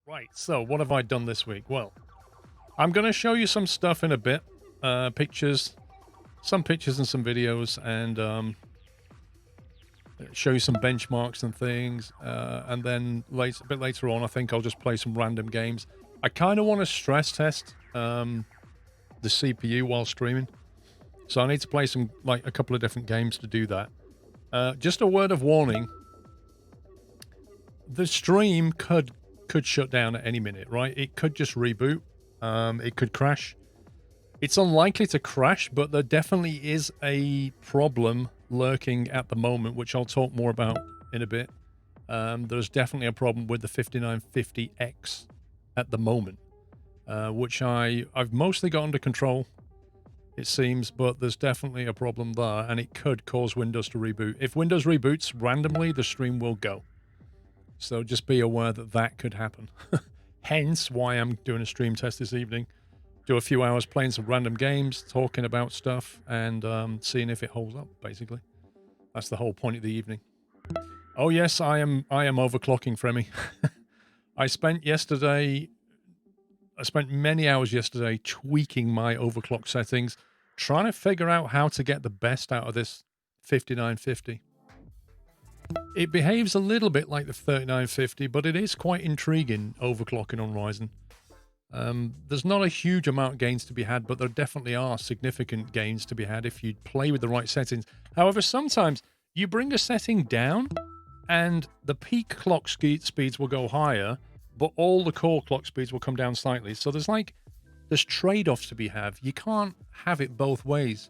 Right, so what have I done this week? Well, I'm going to show you some stuff in a bit. Pictures, some pictures and some videos, and show you some benchmarks and things. And then a bit later on, I think I'll just play some random games. I kind of want to stress test the CPU while streaming. So I need to play a couple of different games to do that. Just a word of warning. The stream could shut down at any minute, right? It could just reboot. It could crash. It's unlikely to crash, but there definitely is a problem lurking at the moment, which I'll talk more about in a bit. There's definitely a problem with the 5950X at the moment, which I've mostly got under control, it seems, but there's definitely a problem there, and it could cause Windows to reboot. If Windows reboots randomly, the stream will go. So just be aware that that could happen. Hence why I'm doing a stream test this evening. Do a few hours playing some random games, talking about stuff, and seeing if it holds up, basically. That's the whole point of the evening. Oh yes, I am overclocking, Fremy. I spent many hours yesterday tweaking my overclock settings, trying to figure out how to get the best out of this 5950. It behaves a little bit like the 3950, but it is quite intriguing overclocking on Ryzen. There's not a huge amount of gains to be had, but there definitely are significant gains to be had if you play with the right settings. However, sometimes you bring a setting down and the peak clock speeds will go higher, but all the core clock speeds will come down slightly. So there's trade-offs to be had. You can't have it both ways.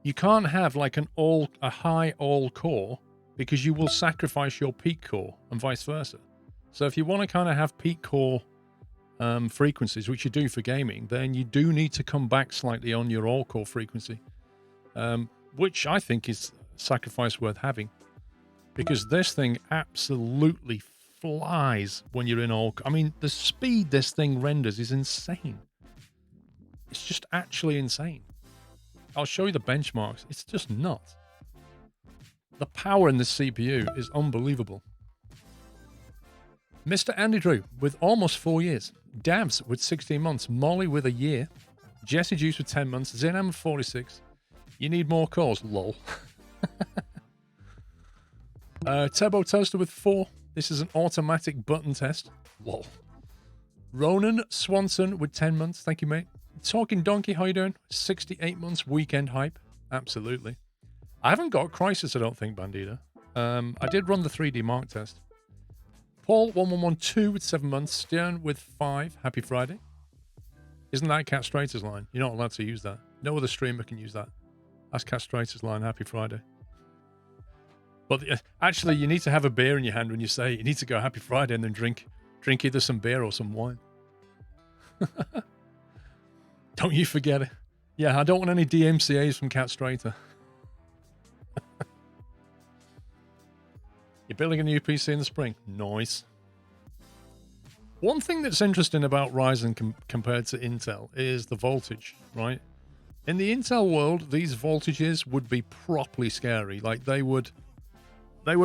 You can't have like a high all core, because you will sacrifice your peak core and vice versa. So if you want to kind of have peak core frequencies, which you do for gaming, then you do need to come back slightly on your all core frequency, which I think is a sacrifice worth having, because this thing absolutely flies when you're in all. I mean, the speed this thing renders is insane. It's just actually insane. I'll show you the benchmarks. It's just nuts. The power in this CPU is unbelievable. Mr. Andy Drew with almost 4 years. Dabs with 16 months. Molly with a year. Jesse Juice with 10 months. Zinam with 46. You need more cores. Lol. Turbo Toaster with 4. This is an automatic button test. Lol. Ronan Swanson with 10 months. Thank you, mate. Talking Donkey, how you doing? 68 months weekend hype. Absolutely. I haven't got Crisis, I don't think, Bandita. I did run the 3D Mark test. Paul1112 with 7 months. Stern with 5. Happy Friday. Isn't that Castrator's line? You're not allowed to use that. No other streamer can use that. That's Castrator's line. Happy Friday. But actually, you need to have a beer in your hand when you say it. You need to go Happy Friday and then drink either some beer or some wine. Don't you forget it. Yeah, I don't want any DMCAs from Castrator. You're building a new PC in the spring. Nice. One thing that's interesting about Ryzen compared to Intel is the voltage, right? In the Intel world, these voltages would be properly scary. Like they would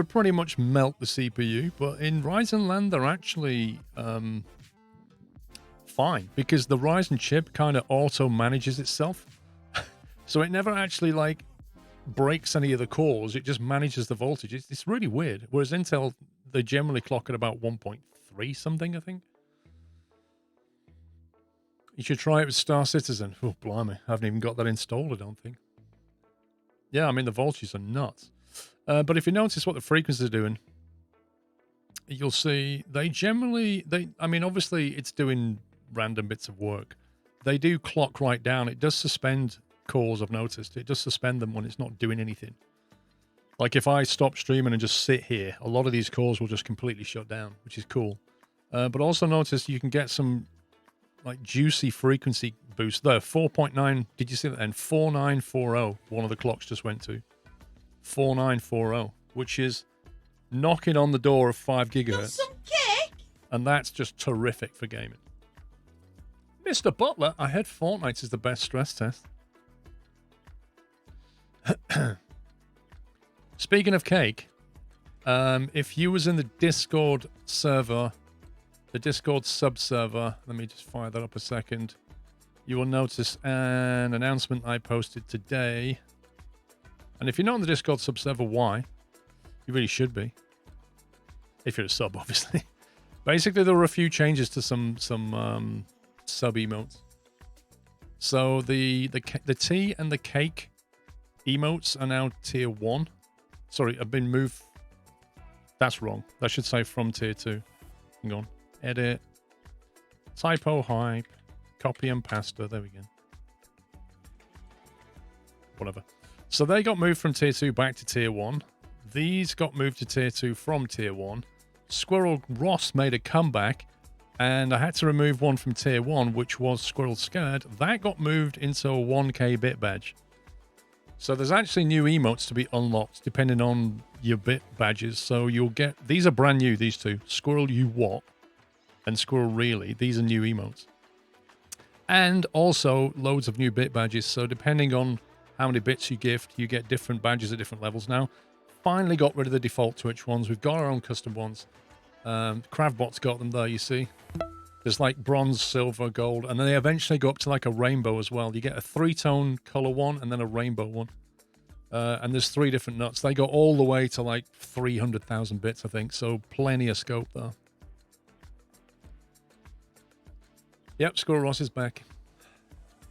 pretty much melt the CPU. But in Ryzen land, they're actually fine, because the Ryzen chip kind of auto manages itself. So it never actually like breaks any of the cores. It just manages the voltage. It's really weird. Whereas Intel, they generally clock at about 1.3 something, I think. You should try it with Star Citizen. Oh, blimey. I haven't even got that installed, I don't think. Yeah, I mean, the voltages are nuts. But if you notice what the frequencies are doing, you'll see I mean, obviously it's doing random bits of work. They do clock right down. It does suspend cores, I've noticed. It does suspend them when it's not doing anything. Like if I stop streaming and just sit here, a lot of these cores will just completely shut down, which is cool. But also notice you can get some like juicy frequency boost there. 4.9, did you see that then? 4940, one of the clocks just went to. 4940, which is knocking on the door of 5 gigahertz. Some cake? And that's just terrific for gaming. Mr. Butler, I heard Fortnite is the best stress test. Speaking of cake, if you was in the Discord server the Discord subserver, let me just fire that up a second. You will notice an announcement I posted today. And if you're not on the Discord subserver, why? You really should be. If you're a sub, obviously. Basically, there were a few changes to some sub emotes. So the tea and the cake emotes are now tier 1. Sorry, have been moved. That's wrong. That should say from tier 2. Hang on. Edit. Typo hype. Copy and pasta. There we go. Whatever. So they got moved from tier 2 back to tier 1. These got moved to tier 2 from tier 1. Squirrel Ross made a comeback, and I had to remove one from tier 1, which was Squirrel Scared. That got moved into a 1k bit badge. So there's actually new emotes to be unlocked depending on your bit badges. So you'll get, these are brand new, these two. Squirrel You What and Squirrel Really. These are new emotes. And also loads of new bit badges. So depending on how many bits you gift, you get different badges at different levels now. Finally got rid of the default Twitch ones. We've got our own custom ones. Cravbot's got them there, you see. There's like bronze, silver, gold, and then they eventually go up to like a rainbow as well. You get a 3-tone color one and then a rainbow one. And there's 3 different nuts. They go all the way to like 300,000 bits, I think. So plenty of scope there. Yep, Squirrel Ross is back.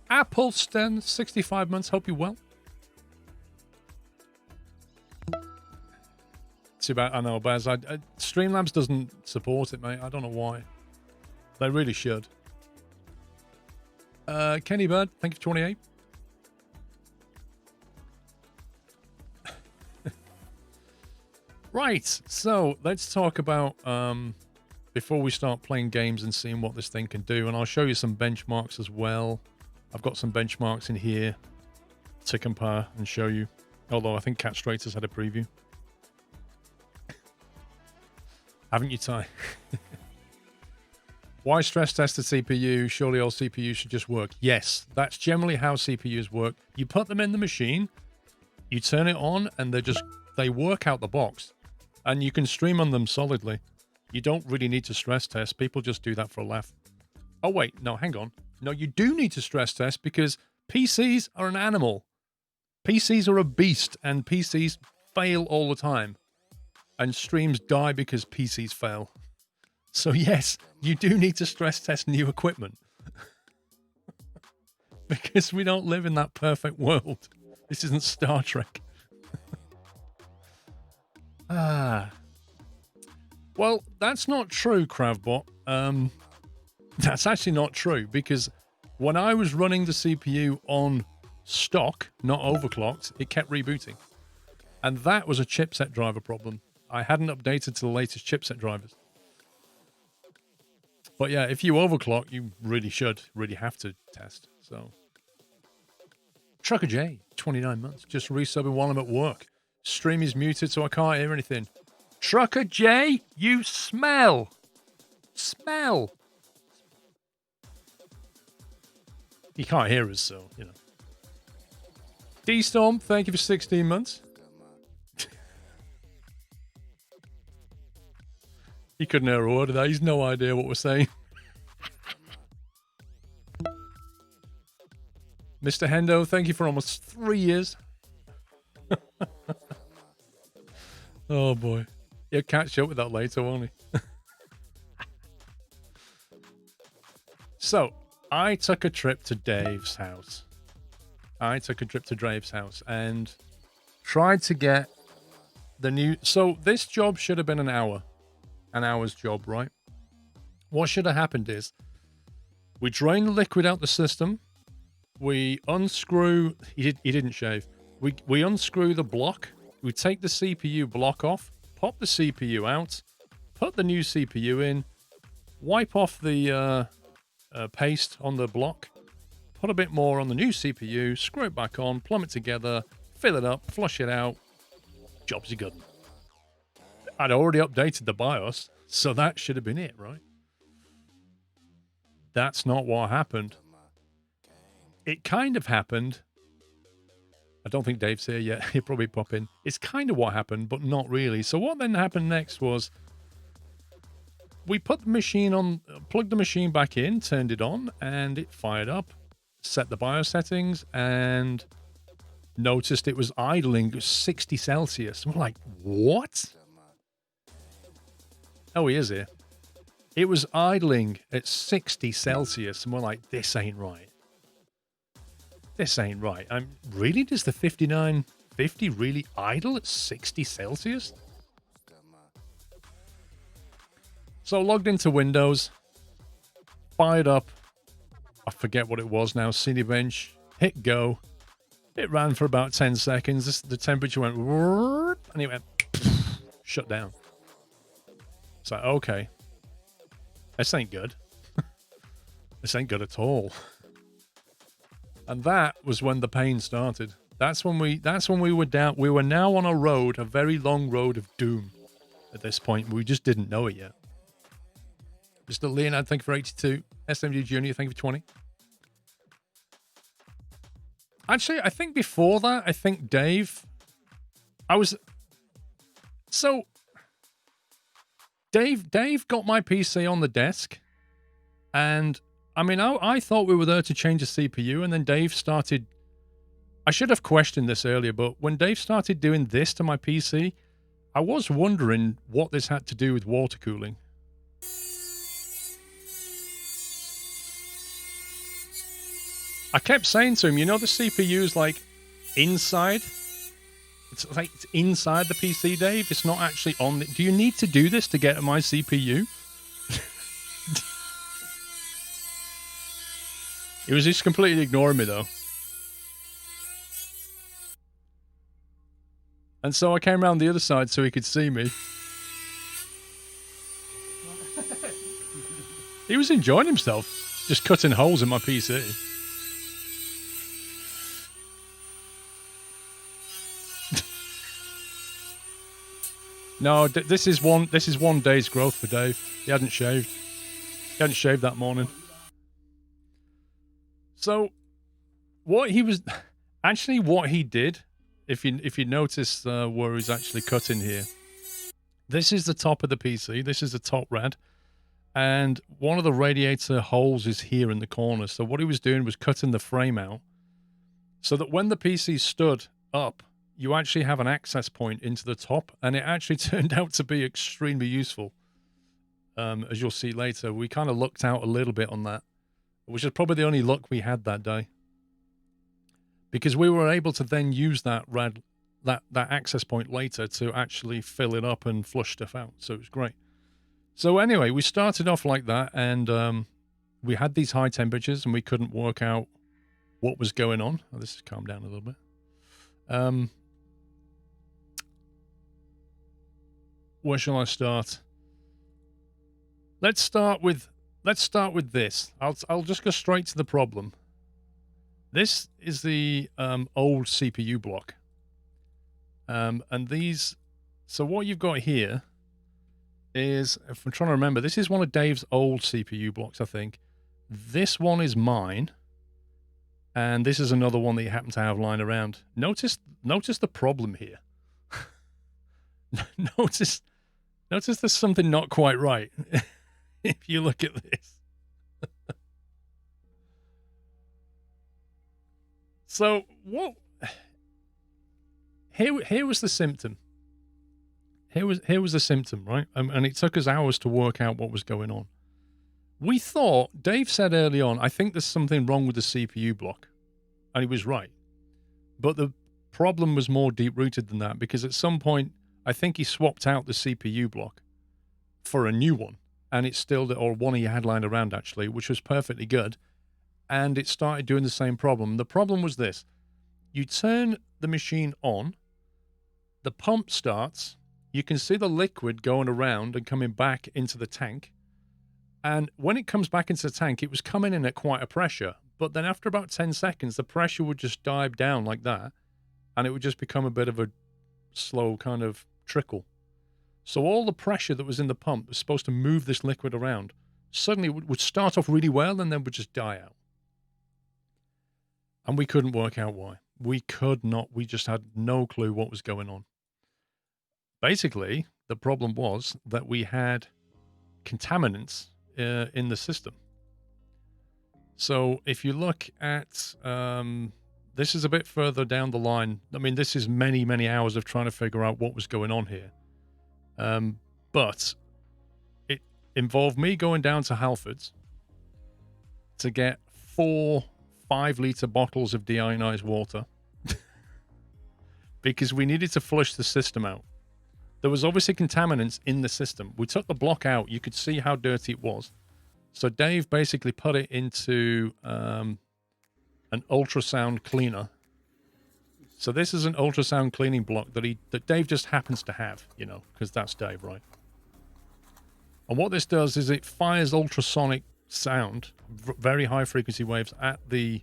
Appleston, 65 months. Hope you're well. Too bad, I know, Baz. Streamlabs doesn't support it, mate. I don't know why. They really should. Kenny Bird, thank you for 28. Right, so let's talk about before we start playing games and seeing what this thing can do, and I'll show you some benchmarks as well. I've got some benchmarks in here to compare and show you, although I think Cat Straighters had a preview. Haven't you, Ty? Why stress test the CPU? Surely all CPUs should just work. Yes, that's generally how CPUs work. You put them in the machine, you turn it on, and they work out the box. And you can stream on them solidly. You don't really need to stress test. People just do that for a laugh. Oh, wait. No, hang on. No, you do need to stress test because PCs are an animal. PCs are a beast, and PCs fail all the time. And streams die because PCs fail. So yes, you do need to stress test new equipment. Because we don't live in that perfect world. This isn't Star Trek. Well, that's not true, Cravbot. That's actually not true, because when I was running the CPU on stock, not overclocked, it kept rebooting. And that was a chipset driver problem. I hadn't updated to the latest chipset drivers. But yeah, if you overclock, you really have to test. So, Trucker J, 29 months, just resubbing while I'm at work. Stream is muted, so I can't hear anything. Trucker J, you smell. Smell. He can't hear us, so, you know. D-Storm, thank you for 16 months. He couldn't hear a word of that. He's no idea what we're saying. Mr. Hendo, thank you for almost 3 years. Oh, boy. He'll catch up with that later, won't he? So, I took a trip to Dave's house. And tried to get the new... So, this job should have been an hour's job, right? What should have happened is we drain the liquid out the system. We unscrew... He didn't shave. We unscrew the block. We take the CPU block off, pop the CPU out, put the new CPU in, wipe off the paste on the block, put a bit more on the new CPU, screw it back on, plumb it together, fill it up, flush it out. Jobs are good. I'd already updated the BIOS, so that should have been it, right? That's not what happened. It kind of happened. I don't think Dave's here yet. He'll probably pop in. It's kind of what happened, but not really. So what then happened next was we put the machine on, plugged the machine back in, turned it on, and it fired up, set the BIOS settings, and noticed it was idling 60 Celsius. We're like, what? Oh, he is here. It was idling at 60 Celsius, and we're like, this ain't right. This ain't right. Really? Does the 5950 really idle at 60 Celsius? So logged into Windows, fired up, I forget what it was now, Cinebench, hit go. It ran for about 10 seconds. The temperature went, and it went, shut down. It's like, okay, this ain't good. This ain't good at all. And that was when the pain started. That's when we were down. We were now on a road, a very long road of doom at this point. We just didn't know it yet. Mr. Leonard, thank you for 82. SMG Junior, thank you for 20. Actually, I think before that, I think Dave, Dave got my PC on the desk, and I mean, I thought we were there to change the CPU, and then Dave started, I should have questioned this earlier, but when Dave started doing this to my PC, I was wondering what this had to do with water cooling. I kept saying to him, you know, the CPU's like inside. It's like it's inside the PC, Dave. It's not actually on. Do you need to do this to get at my CPU? He was just completely ignoring me, though. And so I came around the other side so he could see me. He was enjoying himself, just cutting holes in my PC. No, this is one day's growth for Dave. He hadn't shaved. He hadn't shaved that morning. So, what he did, if you notice where he's actually cutting here, this is the top of the PC. This is the top rad, and one of the radiator holes is here in the corner. So what he was doing was cutting the frame out, so that when the PC stood up, you actually have an access point into the top, and it actually turned out to be extremely useful. As you'll see later, we kind of lucked out a little bit on that, which is probably the only luck we had that day, because we were able to then use that access point later to actually fill it up and flush stuff out. So it was great. So anyway, we started off like that, and we had these high temperatures, and we couldn't work out what was going on. Oh, this has calmed down a little bit. Where shall I start? Let's start with this. I'll just go straight to the problem. This is the old CPU block, and these. So what you've got here is, if I'm trying to remember, this is one of Dave's old CPU blocks, I think. This one is mine, and this is another one that you happen to have lying around. Notice the problem here. Notice there's something not quite right. If you look at this. So what? Here was the symptom. Here was the symptom, right? And it took us hours to work out what was going on. We thought, Dave said early on, I think there's something wrong with the CPU block, and he was right. But the problem was more deep-rooted than that, because at some point, I think he swapped out the CPU block for a new one, and it's still, or one he had lying around actually, which was perfectly good, and it started doing the same problem. The problem was this: you turn the machine on, the pump starts, you can see the liquid going around and coming back into the tank, and when it comes back into the tank, it was coming in at quite a pressure, but then after about 10 seconds, the pressure would just dive down like that, and it would just become a bit of a slow kind of trickle. So all the pressure that was in the pump was supposed to move this liquid around. Suddenly would start off really well and then would just die out. And we couldn't work out why. We could not. We just had no clue what was going on. Basically, the problem was that we had contaminants in the system. So if you look at, this is a bit further down the line. I mean, this is many, many hours of trying to figure out what was going on here. But it involved me going down to Halfords to get 4 5-liter bottles of deionized water because we needed to flush the system out. There was obviously contaminants in the system. We took the block out. You could see how dirty it was. So Dave basically put it into an ultrasound cleaner. So this is an ultrasound cleaning block that Dave just happens to have, you know, because that's Dave, right? And what this does is it fires ultrasonic sound, very high frequency waves at the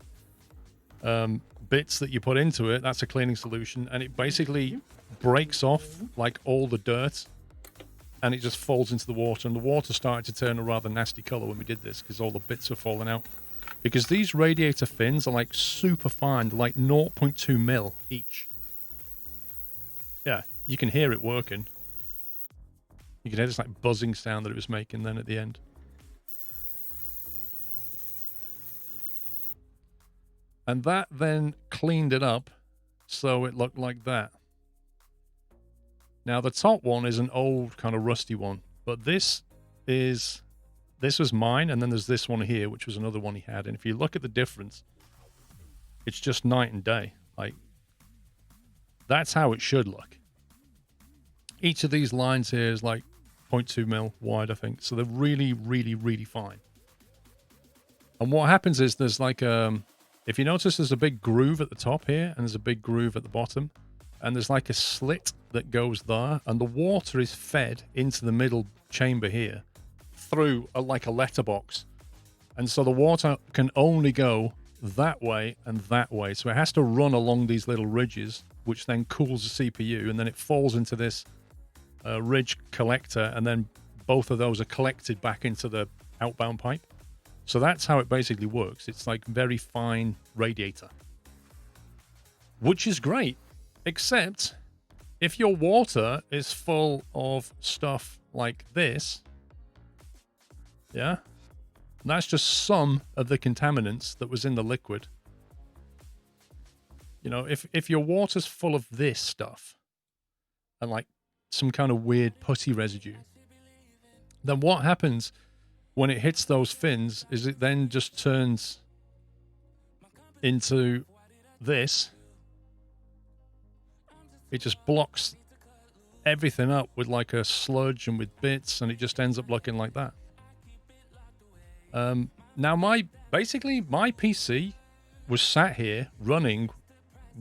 bits that you put into it. That's a cleaning solution, and it basically breaks off like all the dirt, and it just falls into the water. And the water started to turn a rather nasty color when we did this because all the bits are falling out. Because these radiator fins are like super fine, like 0.2 mil each. Yeah, you can hear it working. You can hear this like buzzing sound that it was making then at the end. And that then cleaned it up so it looked like that. Now the top one is an old kind of rusty one, but this was mine, and then there's this one here, which was another one he had. And if you look at the difference, it's just night and day. Like, that's how it should look. Each of these lines here is like 0.2 mil wide, I think. So they're really, really, really fine. And what happens is there's like, if you notice, there's a big groove at the top here, and there's a big groove at the bottom. And there's like a slit that goes there, and the water is fed into the middle chamber here through like a letterbox. And so the water can only go that way and that way. So it has to run along these little ridges, which then cools the CPU, and then it falls into this ridge collector, and then both of those are collected back into the outbound pipe. So that's how it basically works. It's like very fine radiator, which is great, except if your water is full of stuff like this, yeah, that's just some of the contaminants that was in the liquid. You know, if your water's full of this stuff and like some kind of weird putty residue, then what happens when it hits those fins is it then just turns into this. It just blocks everything up with like a sludge and with bits, and it just ends up looking like that. Now my PC was sat here running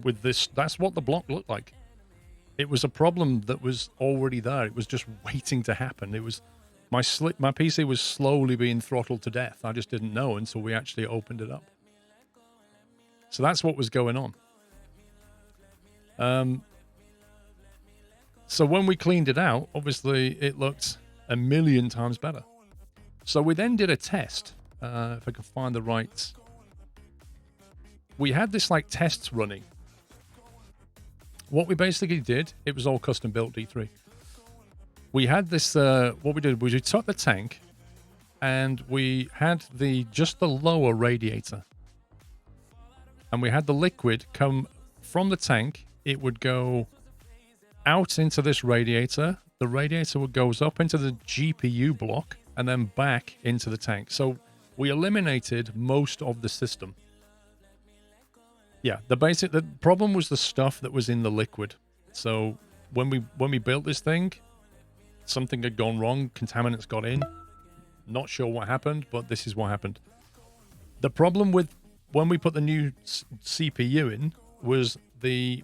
with this. That's what the block looked like. It was a problem that was already there. It was just waiting to happen. It was my PC was slowly being throttled to death. I just didn't know until we actually opened it up. So that's what was going on. So when we cleaned it out, obviously it looked a million times better. So we then did a test. If I can find the right... We had this like tests running. What we basically did, it was all custom built D3. We had this, what we did was we took the tank and we had just the lower radiator. And we had the liquid come from the tank. It would go out into this radiator. The radiator would goes up into the GPU block and then back into the tank. So we eliminated most of the system. Yeah, the problem was the stuff that was in the liquid. So when we built this thing, something had gone wrong. Contaminants got in. Not sure what happened, but this is what happened. The problem with when we put the new CPU in was the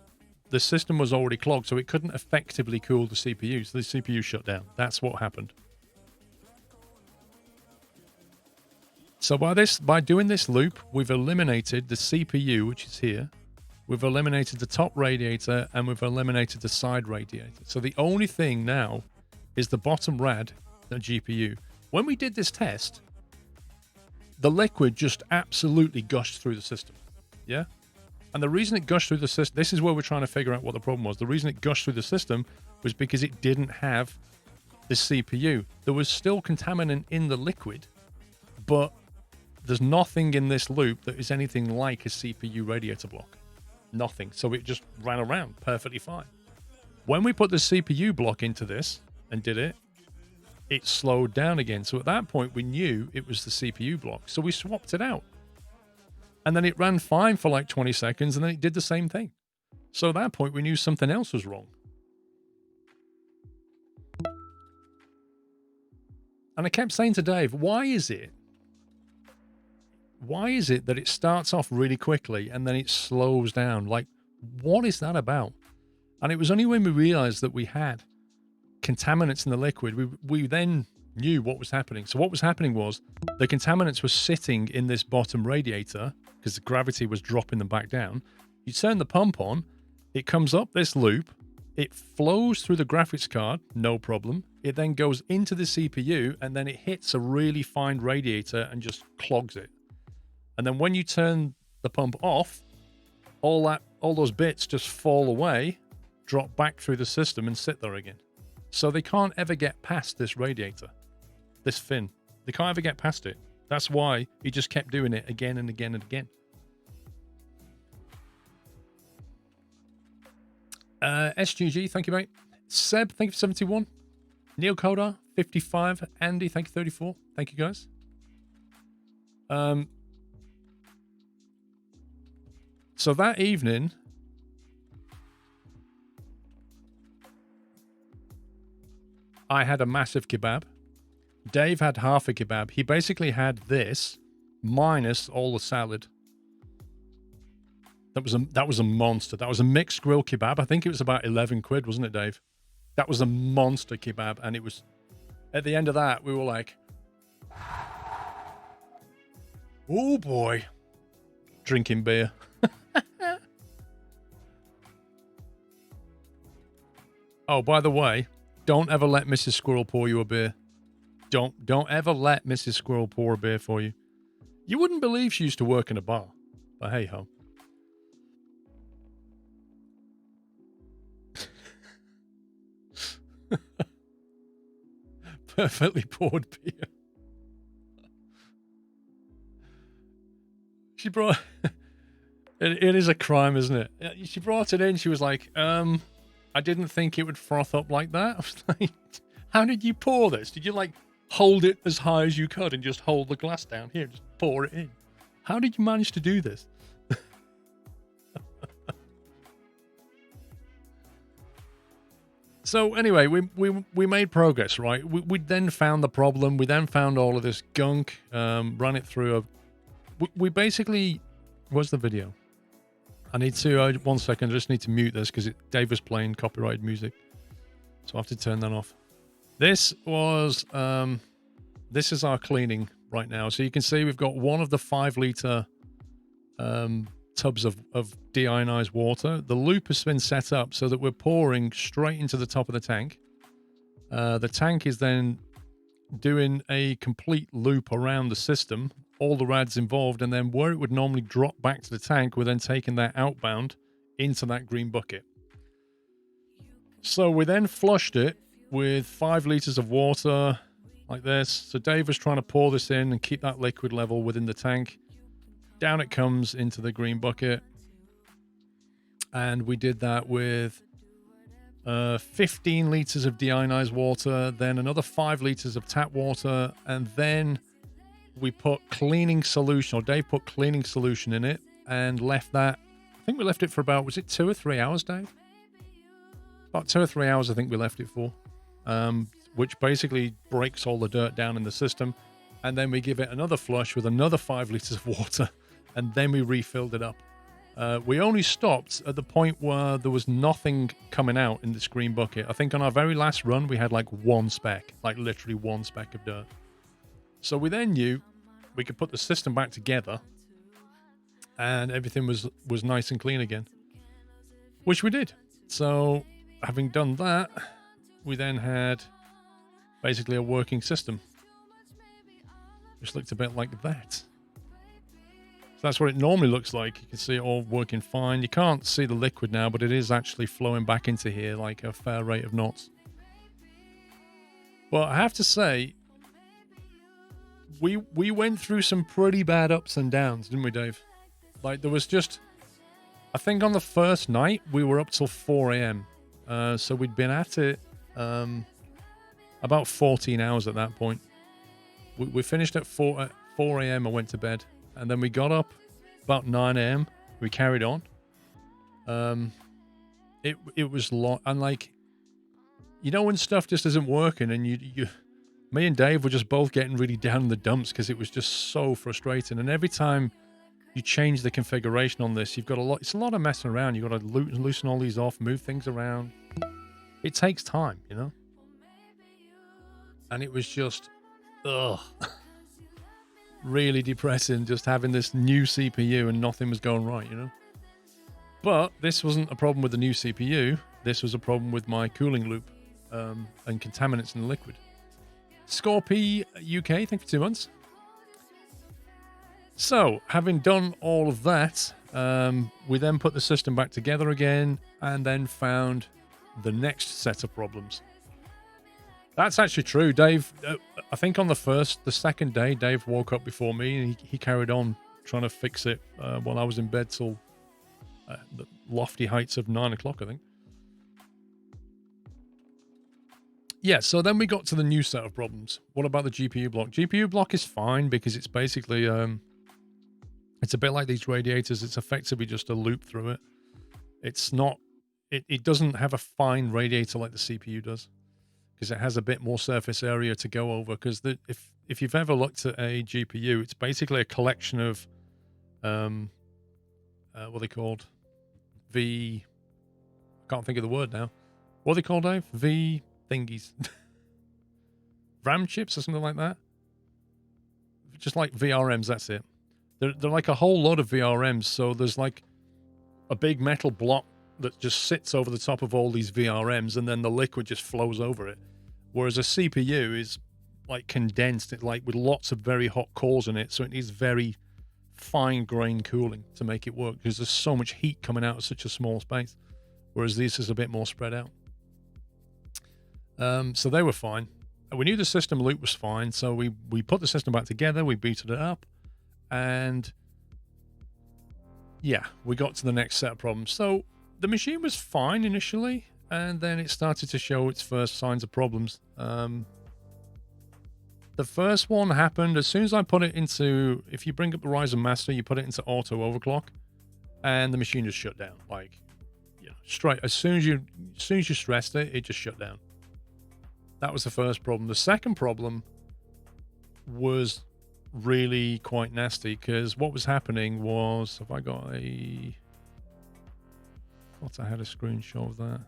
system was already clogged, so it couldn't effectively cool the CPU. So the CPU shut down. That's what happened. So by doing this loop, we've eliminated the CPU, which is here. We've eliminated the top radiator, and we've eliminated the side radiator. So the only thing now is the bottom rad, the GPU. When we did this test, the liquid just absolutely gushed through the system. Yeah? And the reason it gushed through the system, this is where we're trying to figure out what the problem was. The reason it gushed through the system was because it didn't have this CPU. There was still contaminant in the liquid, but there's nothing in this loop that is anything like a CPU radiator block. Nothing. So it just ran around perfectly fine. When we put the CPU block into this and did it, it slowed down again. So at that point, we knew it was the CPU block. So we swapped it out. And then it ran fine for like 20 seconds, and then it did the same thing. So at that point, we knew something else was wrong. And I kept saying to Dave, why is it that it starts off really quickly and then it slows down? Like, what is that about? And it was only when we realized that we had contaminants in the liquid, we then knew what was happening. So what was happening was the contaminants were sitting in this bottom radiator because the gravity was dropping them back down. You turn the pump on, it comes up this loop, it flows through the graphics card, no problem. It then goes into the CPU, and then it hits a really fine radiator and just clogs it. And then when you turn the pump off, all those bits just fall away, drop back through the system and sit there again. So they can't ever get past this radiator, this fin. They can't ever get past it. That's why he just kept doing it again and again and again. SGG, thank you, mate. Seb, thank you for 71. Neil Kodar, 55. Andy, thank you, 34. Thank you, guys. So that evening, I had a massive kebab. Dave had half a kebab. He basically had this minus all the salad. That was a monster. That was a mixed grill kebab. I think it was about 11 quid, wasn't it, Dave? That was a monster kebab. And it was, at the end of that, we were like, oh boy, drinking beer. Oh, by the way, don't ever let Mrs. Squirrel pour you a beer. Don't ever let Mrs. Squirrel pour a beer for you. You wouldn't believe she used to work in a bar, but hey ho. Perfectly poured beer. She brought it is a crime, isn't it? She brought it in. She was like, I didn't think it would froth up like that. I was like, how did you pour this? Did you like hold it as high as you could and just hold the glass down here, just pour it in? How did you manage to do this? So anyway, we made progress, right? We then found the problem. We then found all of this gunk, ran it through we basically, where's the video? I need to, 1 second, I just need to mute this because Dave was playing copyrighted music. So I have to turn that off. This was, this is our cleaning right now. So you can see we've got one of the 5-liter tubs of deionized water. The loop has been set up so that we're pouring straight into the top of the tank. The tank is then doing a complete loop around the system, all the rads involved, and then where it would normally drop back to the tank, we're then taking that outbound into that green bucket. So we then flushed it with 5 liters of water like this. So Dave was trying to pour this in and keep that liquid level within the tank. Down it comes into the green bucket. And we did that with 15 liters of deionized water, then another 5 liters of tap water, and then we put cleaning solution, or Dave put cleaning solution in it and left that. I think we left it for about, was it 2 or 3 hours, Dave? About 2 or 3 hours, I think we left it for, which basically breaks all the dirt down in the system. And then we give it another flush with another 5 liters of water, and then we refilled it up. We only stopped at the point where there was nothing coming out in this green bucket. I think on our very last run, we had like 1 speck, like literally 1 speck of dirt. So we then knew we could put the system back together and everything was nice and clean again, which we did. So having done that, we then had basically a working system, which looked a bit like that. So that's what it normally looks like. You can see it all working fine. You can't see the liquid now, but it is actually flowing back into here like a fair rate of knots. Well, I have to say, we went through some pretty bad ups and downs, didn't we, Dave? Like, there was just, I think on the first night, we were up till 4 a.m. So we'd been at it about 14 hours at that point. We finished at 4 a.m. and went to bed. And then we got up about 9 a.m. We carried on. It was long. And like, you know, when stuff just isn't working and me and Dave were just both getting really down in the dumps because it was just so frustrating. And every time you change the configuration on this, you've got it's a lot of messing around. You've got to loosen all these off, move things around. It takes time, you know? And it was just, really depressing just having this new CPU and nothing was going right, you know? But this wasn't a problem with the new CPU. This was a problem with my cooling loop and contaminants in the liquid. SquirrelP UK, thank you for 2 months. So, having done all of that, we then put the system back together again and then found the next set of problems. That's actually true, Dave. I think on the second day, Dave woke up before me and he carried on trying to fix it while I was in bed till the lofty heights of 9 o'clock, I think. Yeah, so then we got to the new set of problems. What about the GPU block? GPU block is fine because it's basically, it's a bit like these radiators. It's effectively just a loop through it. It's not, it doesn't have a fine radiator like the CPU does because it has a bit more surface area to go over. Because if you've ever looked at a GPU, it's basically a collection of, what are they called? I can't think of the word now. What are they called, Dave? Thingies. RAM chips or something like that. Just like VRMs, that's it. They're like a whole lot of VRMs, so there's like a big metal block that just sits over the top of all these VRMs and then the liquid just flows over it. Whereas a CPU is like condensed, like with lots of very hot cores in it, so it needs very fine-grained cooling to make it work because there's so much heat coming out of such a small space. Whereas this is a bit more spread out. So they were fine. We knew the system loop was fine, so we put the system back together, we booted it up, and yeah, we got to the next set of problems. So the machine was fine initially, and then it started to show its first signs of problems. The first one happened as soon as I put it into, if you bring up the Ryzen Master, you put it into auto overclock, and the machine just shut down. Like, you know, straight as soon as you stressed it, it just shut down. That was the first problem. The second problem was really quite nasty because what was happening was, have I got a... I thought I had a screenshot of that.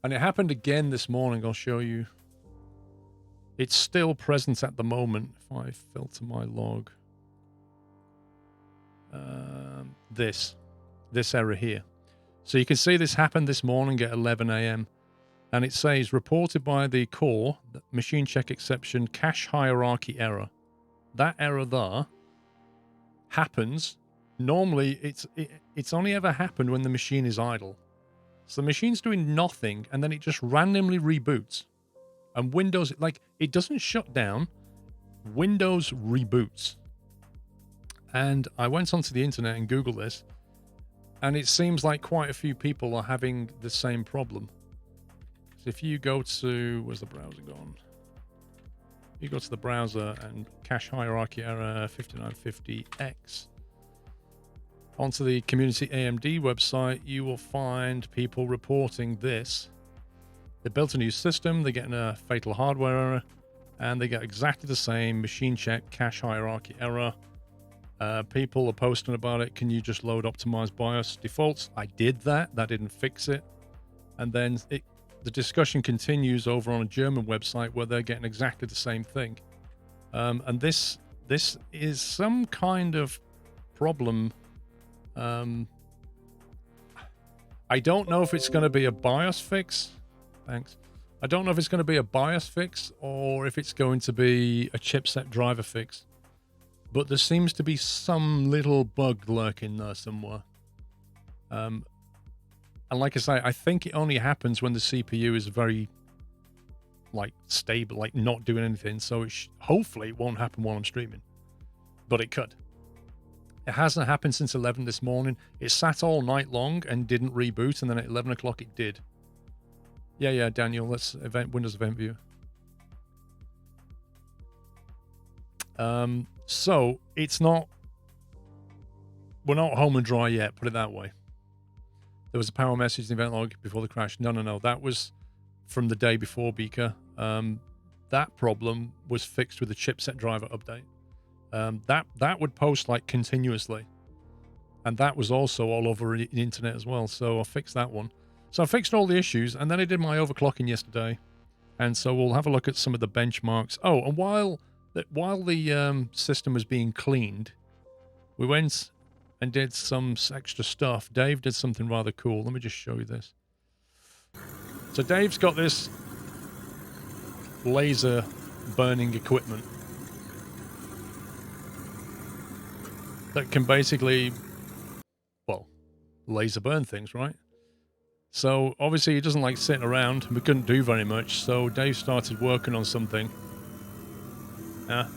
And it happened again this morning. I'll show you. It's still present at the moment. If I filter my log. This error here. So you can see this happened this morning at 11 a.m. And it says, reported by the core, machine check exception, cache hierarchy error. That error there happens. Normally, it's only ever happened when the machine is idle. So the machine's doing nothing, and then it just randomly reboots. And Windows, like, it doesn't shut down. Windows reboots. And I went onto the internet and Googled this, and it seems like quite a few people are having the same problem. So if you go to, where's the browser gone? You go to the browser and cache hierarchy error 5950X. Onto the community AMD website, you will find people reporting this. They built a new system, they're getting a fatal hardware error, and they get exactly the same machine check cache hierarchy error. People are posting about it. Can you just load optimized BIOS defaults? I did that. That didn't fix it. And then the discussion continues over on a German website where they're getting exactly the same thing. And this is some kind of problem. I don't know if it's going to be a BIOS fix. Thanks. I don't know if it's going to be a BIOS fix or if it's going to be a chipset driver fix. But there seems to be some little bug lurking there somewhere. And like I say, I think it only happens when the CPU is very like stable, like not doing anything. So hopefully it won't happen while I'm streaming, but it could. It hasn't happened since 11 this morning. It sat all night long and didn't reboot, and then at 11 o'clock it did. Yeah, Daniel, let's Windows Event Viewer. So it's not, we're not home and dry yet, put it that way. There was a power message in the event log before the crash. No, that was from the day before, Beaker. That problem was fixed with the chipset driver update. That would post like continuously, and that was also all over the internet as well. So I fixed that one. So I fixed all the issues, and then I did my overclocking yesterday, and so we'll have a look at some of the benchmarks. Oh, and while the system was being cleaned, we went and did some extra stuff. Dave did something rather cool. Let me just show you this. So Dave's got this laser burning equipment that can basically, well, laser burn things, right? So obviously he doesn't like sitting around. We couldn't do very much, so Dave started working on something.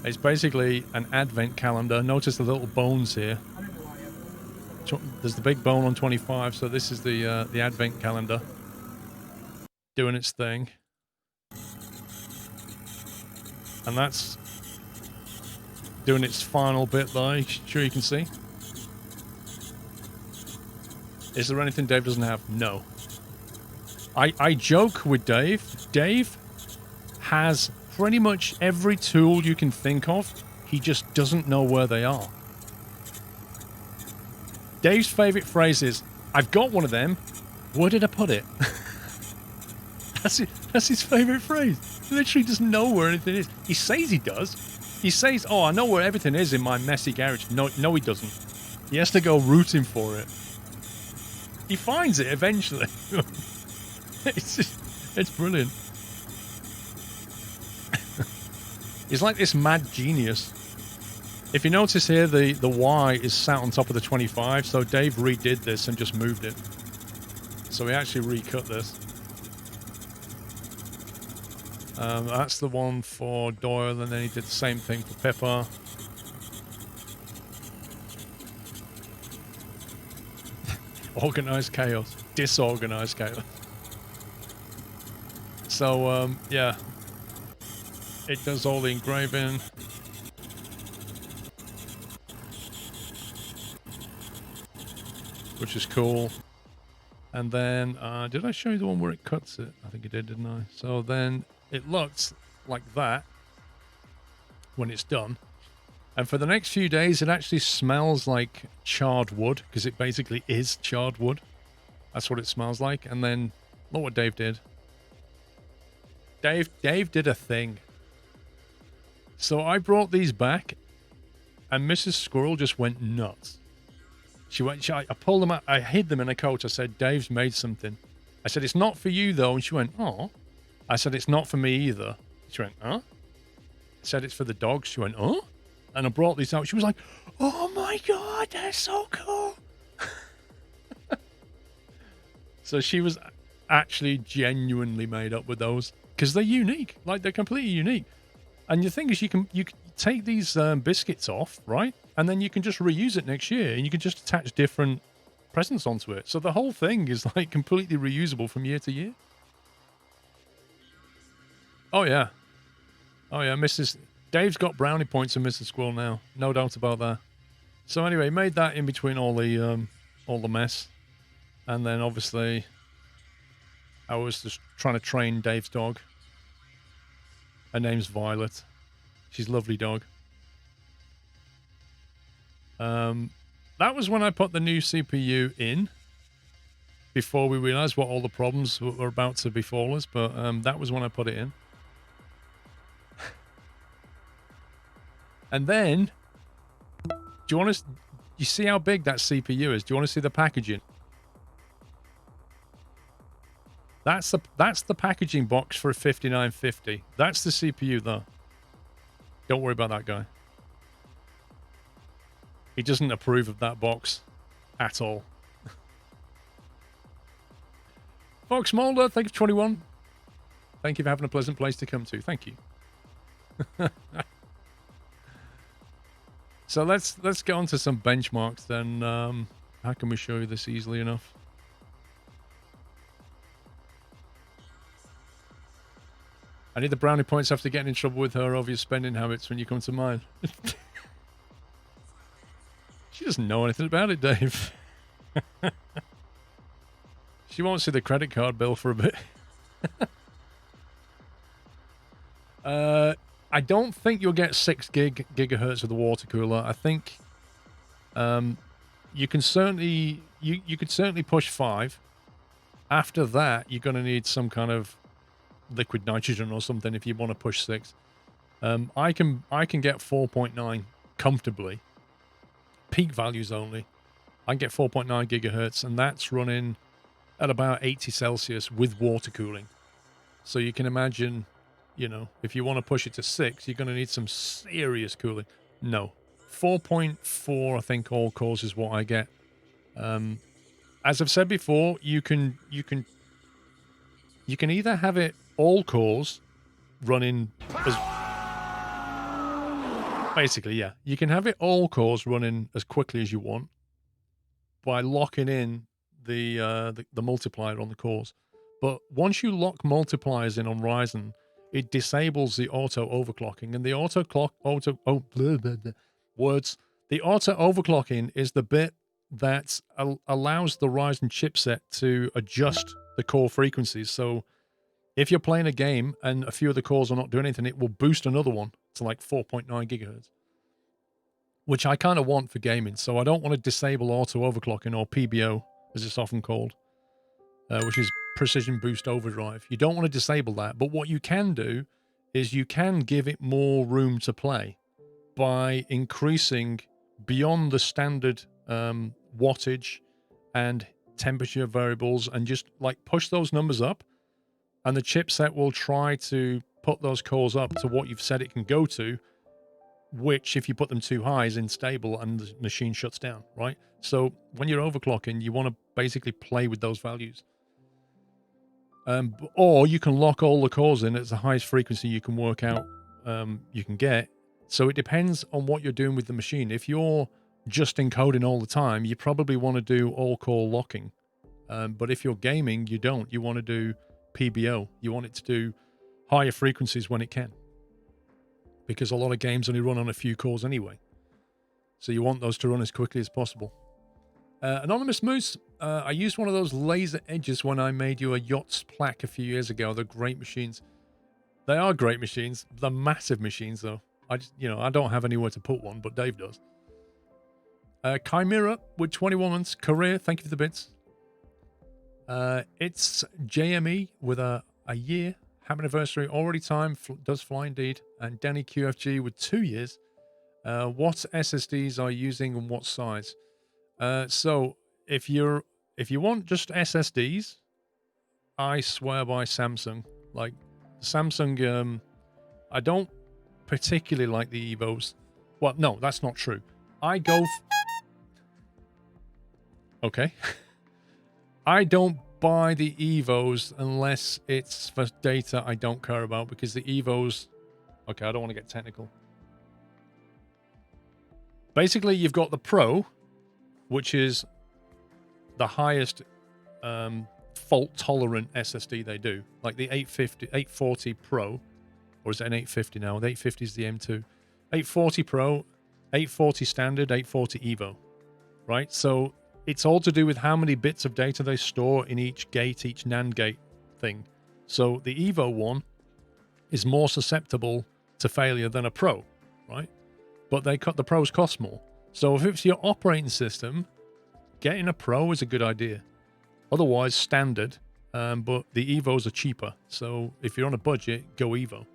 It's basically an advent calendar. Notice the little bones here. There's the big bone on 25, so this is the advent calendar doing its thing. And that's doing its final bit there. Sure you can see. Is there anything Dave doesn't have? No. I joke with Dave. Dave has pretty much every tool you can think of. He just doesn't know where they are. Dave's favorite phrase is, I've got one of them. Where did I put it? That's his favorite phrase. He literally doesn't know where anything is. He says he does. He says, oh, I know where everything is in my messy garage. No, he doesn't. He has to go rooting for it. He finds it eventually. It's brilliant. He's like this mad genius. If you notice here, the Y is sat on top of the 25, so Dave redid this and just moved it. So we actually recut this. That's the one for Doyle, and then he did the same thing for Pippa. Organized chaos. Disorganized chaos. So, yeah. It does all the engraving. Which is cool. And then, did I show you the one where it cuts it? I think it did, didn't I? So then it looks like that when it's done. And for the next few days, it actually smells like charred wood, because it basically is charred wood. That's what it smells like. And then, look what Dave did. Dave did a thing. So I brought these back, and Mrs. Squirrel just went nuts. I pulled them out, I hid them in a coat. I said, Dave's made something. I said, it's not for you, though. And she went, oh. I said, it's not for me either. She went, huh? I said, it's for the dogs. She went, oh? And I brought these out. She was like, oh my God, they're so cool. So she was actually genuinely made up with those, because they're unique. Like, they're completely unique. And the thing is, you can take these biscuits off, right? And then you can just reuse it next year, and you can just attach different presents onto it. So the whole thing is like completely reusable from year to year. Oh yeah. Oh yeah, Dave's got brownie points in Mrs. Squirrel now. No doubt about that. So anyway, made that in between all the mess. And then obviously I was just trying to train Dave's dog. Her name's Violet. She's a lovely dog. That was when I put the new CPU in, before we realized what all the problems were about to befall us, but that was when I put it in. And then, you see how big that CPU is? Do you want to see the packaging? That's the packaging box for a 5950. That's the CPU though. Don't worry about that guy. He doesn't approve of that box at all. Fox Mulder, thank you for 21. Thank you for having a pleasant place to come to. Thank you. So let's get on to some benchmarks then. How can we show you this easily enough? I need the brownie points after getting in trouble with her over your spending habits when you come to mine. She doesn't know anything about it, Dave. She won't see the credit card bill for a bit. I don't think you'll get 6 gigahertz with the water cooler. I think you can certainly you could certainly push 5. After that, you're going to need some kind of liquid nitrogen or something if you want to push 6. I can get 4.9 comfortably. Peak values only. I can get 4.9 gigahertz, and that's running at about 80 Celsius with water cooling. So you can imagine, you know, if you want to push it to 6, you're going to need some serious cooling. No, 4.4, I think, all cores is what I get. As I've said before, you can either have it all cores running as basically, yeah, you can have it all cores running as quickly as you want by locking in the multiplier on the cores. But once you lock multipliers in on Ryzen, it disables the auto overclocking, and the auto overclocking is the bit that allows the Ryzen chipset to adjust the core frequencies. So if you're playing a game and a few of the cores are not doing anything, it will boost another one to like 4.9 gigahertz, which I kind of want for gaming. So I don't want to disable auto overclocking, or PBO as it's often called, which is precision boost overdrive. You don't want to disable that, but what you can do is you can give it more room to play by increasing beyond the standard wattage and temperature variables, and just like push those numbers up, and the chipset will try to put those cores up to what you've said it can go to, which if you put them too high is unstable and the machine shuts down, right? So when you're overclocking, you want to basically play with those values. Or you can lock all the cores in at the highest frequency you can work out you can get. So it depends on what you're doing with the machine. If you're just encoding all the time, you probably want to do all core locking. But if you're gaming, you don't. You want to do PBO. You want it to do higher frequencies when it can, because a lot of games only run on a few cores anyway. So you want those to run as quickly as possible. Anonymous Moose, I used one of those laser edges when I made you a Yachts plaque a few years ago. They're great machines. They are great machines. They're massive machines, though. I don't have anywhere to put one, but Dave does. Chimera with 21 months. Career, thank you for the bits. It's JME with a year. Happy anniversary. Already time does fly indeed. And Danny QFG with 2 years. What SSDs are you using and what size? So if you want just SSDs, I swear by Samsung. Like Samsung, I don't particularly like the Evos. Well, no, that's not true. I go. Okay. I don't buy the Evos unless it's for data I don't care about, because the Evos. Okay, I don't want to get technical. Basically, you've got the Pro, which is the highest fault-tolerant SSD they do. Like the 840 Pro, or is it an 850 now? The 850 is the M2. 840 Pro, 840 Standard, 840 Evo, right? So it's all to do with how many bits of data they store in each gate, each NAND gate thing. So the Evo one is more susceptible to failure than a Pro, right? But the Pros cost more. So if it's your operating system, getting a Pro is a good idea. Otherwise, standard. But the Evos are cheaper. So if you're on a budget, go Evo.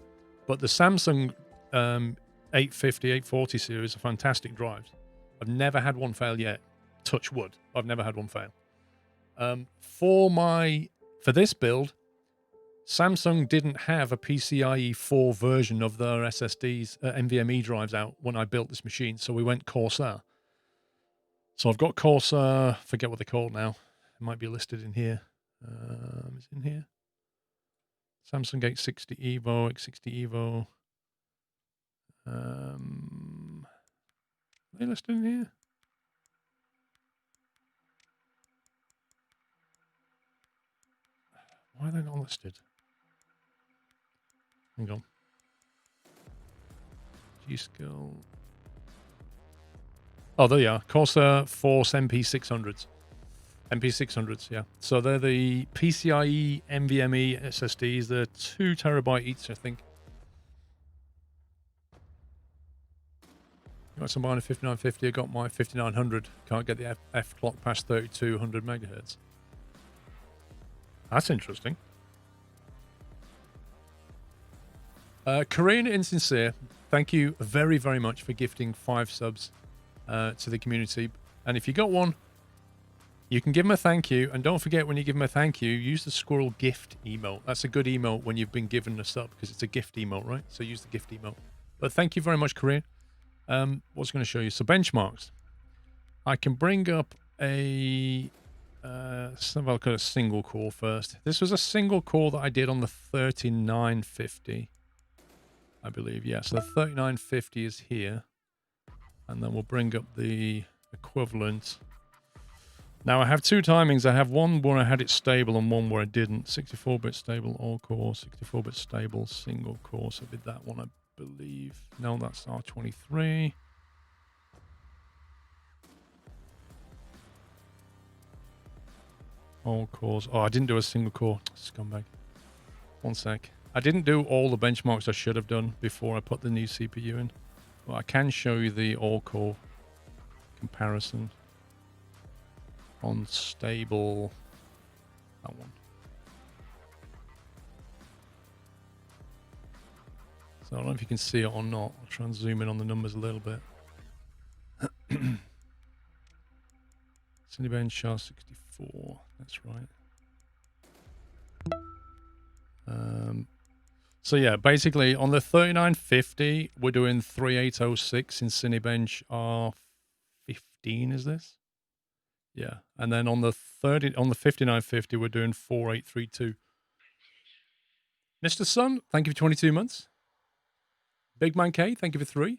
But the Samsung 850, 840 series are fantastic drives. I've never had one fail yet. Touch wood. I've never had one fail. For this build, Samsung didn't have a PCIe 4 version of their SSDs, NVMe drives out when I built this machine. So we went Corsair. So I've got Corsair, forget what they're called now. It might be listed in here. Is it in here? Samsung X60 Evo, X60 Evo. Are they listed in here? Why are they not listed? Hang on. G-Skill. Oh, there you are. Corsair Force MP600s. MP600s, yeah. So they're the PCIe NVMe SSDs. They're 2 terabyte each, I think. You got some buying a 5950. I got my 5900. Can't get the F clock past 3200 megahertz. That's interesting. Korean Insincere, thank you very, very much for gifting 5 subs to the community. And if you got one, you can give them a thank you. And don't forget, when you give them a thank you, use the Squirrel gift emote. That's a good emote when you've been given a sub, because it's a gift emote, right? So use the gift emote. But thank you very much, Korean. What's going to show you? So benchmarks. I can bring up a... let's have a look at a single core first. This was a single core that I did on the 3950. I believe, yeah. So the 3950 is here. And then we'll bring up the equivalent. Now I have 2 timings. I have one where I had it stable and one where I didn't. 64-bit stable all core, 64-bit stable single core. So I did that one, I believe. No, that's R23. All cores. Oh, I didn't do a single core. Scumbag. One sec. I didn't do all the benchmarks I should have done before I put the new CPU in. Well, I can show you the all-core comparison on stable. That one. So I don't know if you can see it or not. I'll try and zoom in on the numbers a little bit. Cinebench SHA-64. That's right. So yeah, basically on the 3950, we're doing 3806 in Cinebench R15. Is this? Yeah, and then on the 5950, we're doing 4832. Mr. Sun, thank you for 22 months. Big Man K, thank you for 3.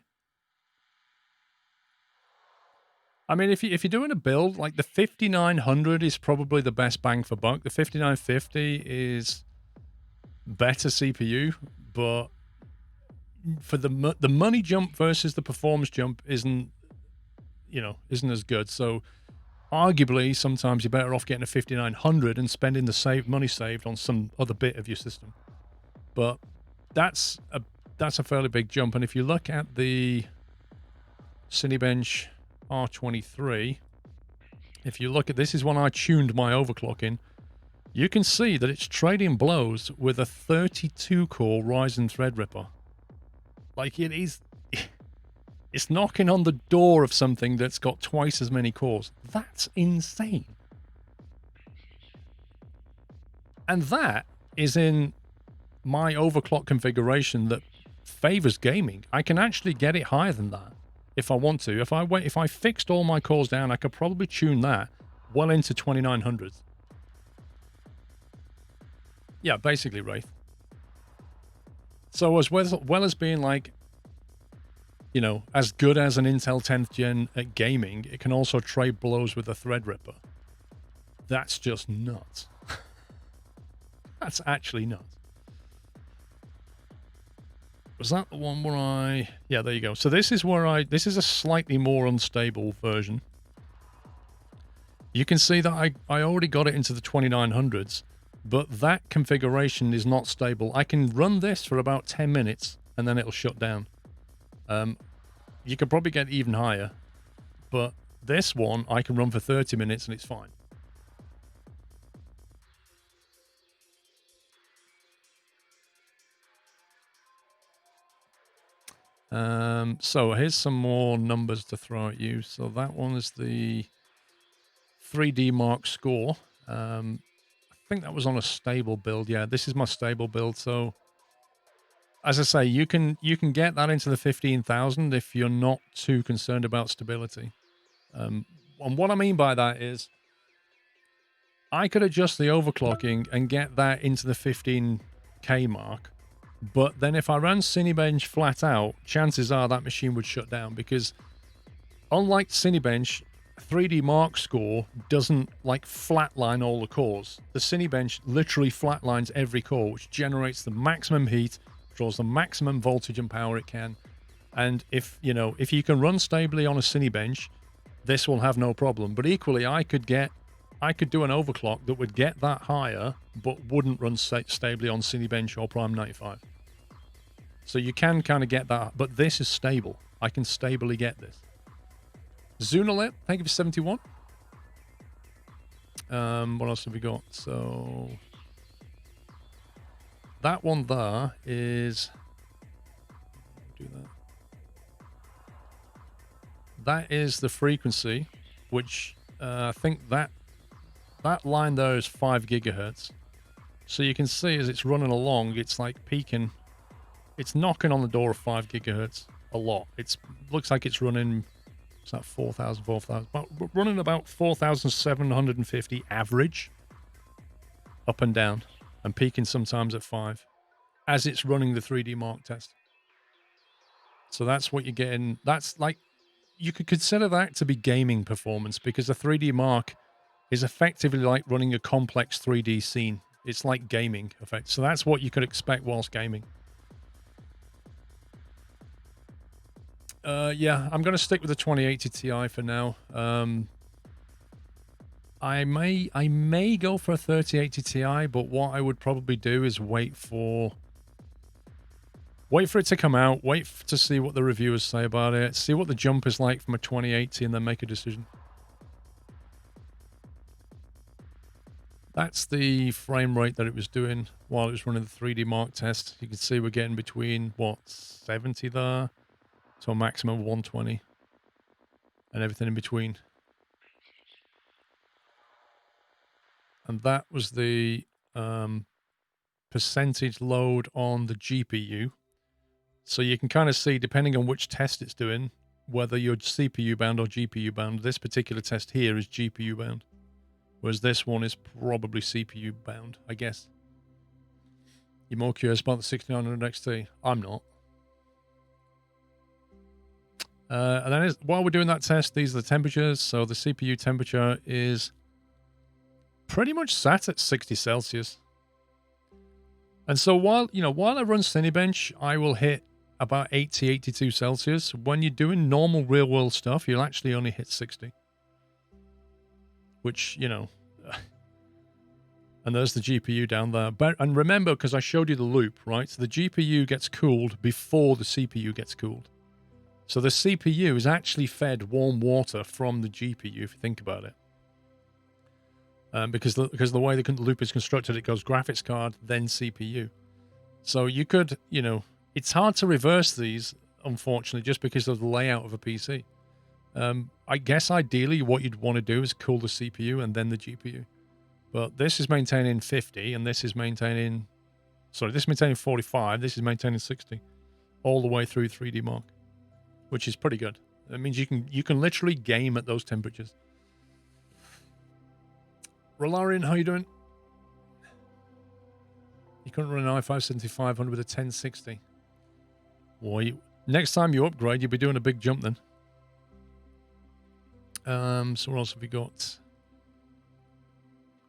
I mean, if you're doing a build, like the 5900 is probably the best bang for buck. The 5950 is better CPU, but for the money jump versus the performance jump isn't as good. So arguably, sometimes you're better off getting a 5900 and spending the money saved on some other bit of your system. But that's a fairly big jump. And if you look at the Cinebench R23, if you look at this, is when I tuned my overclock in. You can see that it's trading blows with a 32-core Ryzen Threadripper. Like it's knocking on the door of something that's got twice as many cores. That's insane. And that is in my overclock configuration that favors gaming. I can actually get it higher than that if I want to. If I fixed all my cores down, I could probably tune that well into 2900s. Yeah, basically, Wraith. So as well as being like, as good as an Intel 10th gen at gaming, it can also trade blows with a Threadripper. That's just nuts. That's actually nuts. Was that the one where yeah, there you go. So this is this is a slightly more unstable version. You can see that I already got it into the 2900s, but that configuration is not stable. I can run this for about 10 minutes and then it'll shut down. You could probably get even higher, but this one I can run for 30 minutes and it's fine. So here's some more numbers to throw at you. So that one is the 3D Mark score. I think that was on a stable build. Yeah, this is my stable build. So as I say, you can get that into the 15,000 if you're not too concerned about stability. And what I mean by that is I could adjust the overclocking and get that into the 15 K mark. But then if I ran Cinebench flat out, chances are that machine would shut down, because unlike Cinebench, 3D Mark score doesn't like flatline all the cores. The Cinebench literally flatlines every core, which generates the maximum heat, draws the maximum voltage and power it can. And if you can run stably on a Cinebench, this will have no problem. But equally, I could do an overclock that would get that higher, but wouldn't run stably on Cinebench or Prime 95. So you can kind of get that, but this is stable. I can stably get this. Zunalet, thank you for 71. What else have we got? So that one there is, do that. That is the frequency, which I think that line there is 5 gigahertz. So you can see as it's running along, it's like peaking. It's knocking on the door of 5 gigahertz a lot. It looks like it's running, it's like 4,000, running about 4,750 average up and down, and peaking sometimes at 5 as it's running the 3D Mark test. So that's what you're getting. That's like, you could consider that to be gaming performance, because the 3D Mark is effectively like running a complex 3D scene. It's like gaming effect. So that's what you could expect whilst gaming. Yeah, I'm going to stick with the 2080 Ti for now. I may go for a 3080 Ti, but what I would probably do is wait for it to come out, wait to see what the reviewers say about it, see what the jump is like from a 2080, and then make a decision. That's the frame rate that it was doing while it was running the 3D Mark test. You can see we're getting between, what, 70 there to a maximum of 120, and everything in between. And that was the percentage load on the GPU. So you can kind of see, depending on which test it's doing, whether you're CPU bound or GPU bound. This particular test here is GPU bound, whereas this one is probably CPU bound, I guess. You're more curious about the 6900 XT? I'm not. And then while we're doing that test, these are the temperatures. So the CPU temperature is pretty much sat at 60 Celsius. And so while I run Cinebench, I will hit about 80, 82 Celsius. When you're doing normal real world stuff, you'll actually only hit 60. Which, and there's the GPU down there. And remember, because I showed you the loop, right? So the GPU gets cooled before the CPU gets cooled. So the CPU is actually fed warm water from the GPU, if you think about it. Because the way the loop is constructed, it goes graphics card, then CPU. So you could, it's hard to reverse these, unfortunately, just because of the layout of a PC. I guess ideally what you'd want to do is cool the CPU and then the GPU. But this is maintaining 50, and this is maintaining, this is maintaining 45, this is maintaining 60, all the way through 3D Mark, which is pretty good. That means you can literally game at those temperatures. Rolarian, how you doing? You couldn't run an i5 7500 with a 1060. Well, next time you upgrade, you'll be doing a big jump then. So what else have we got?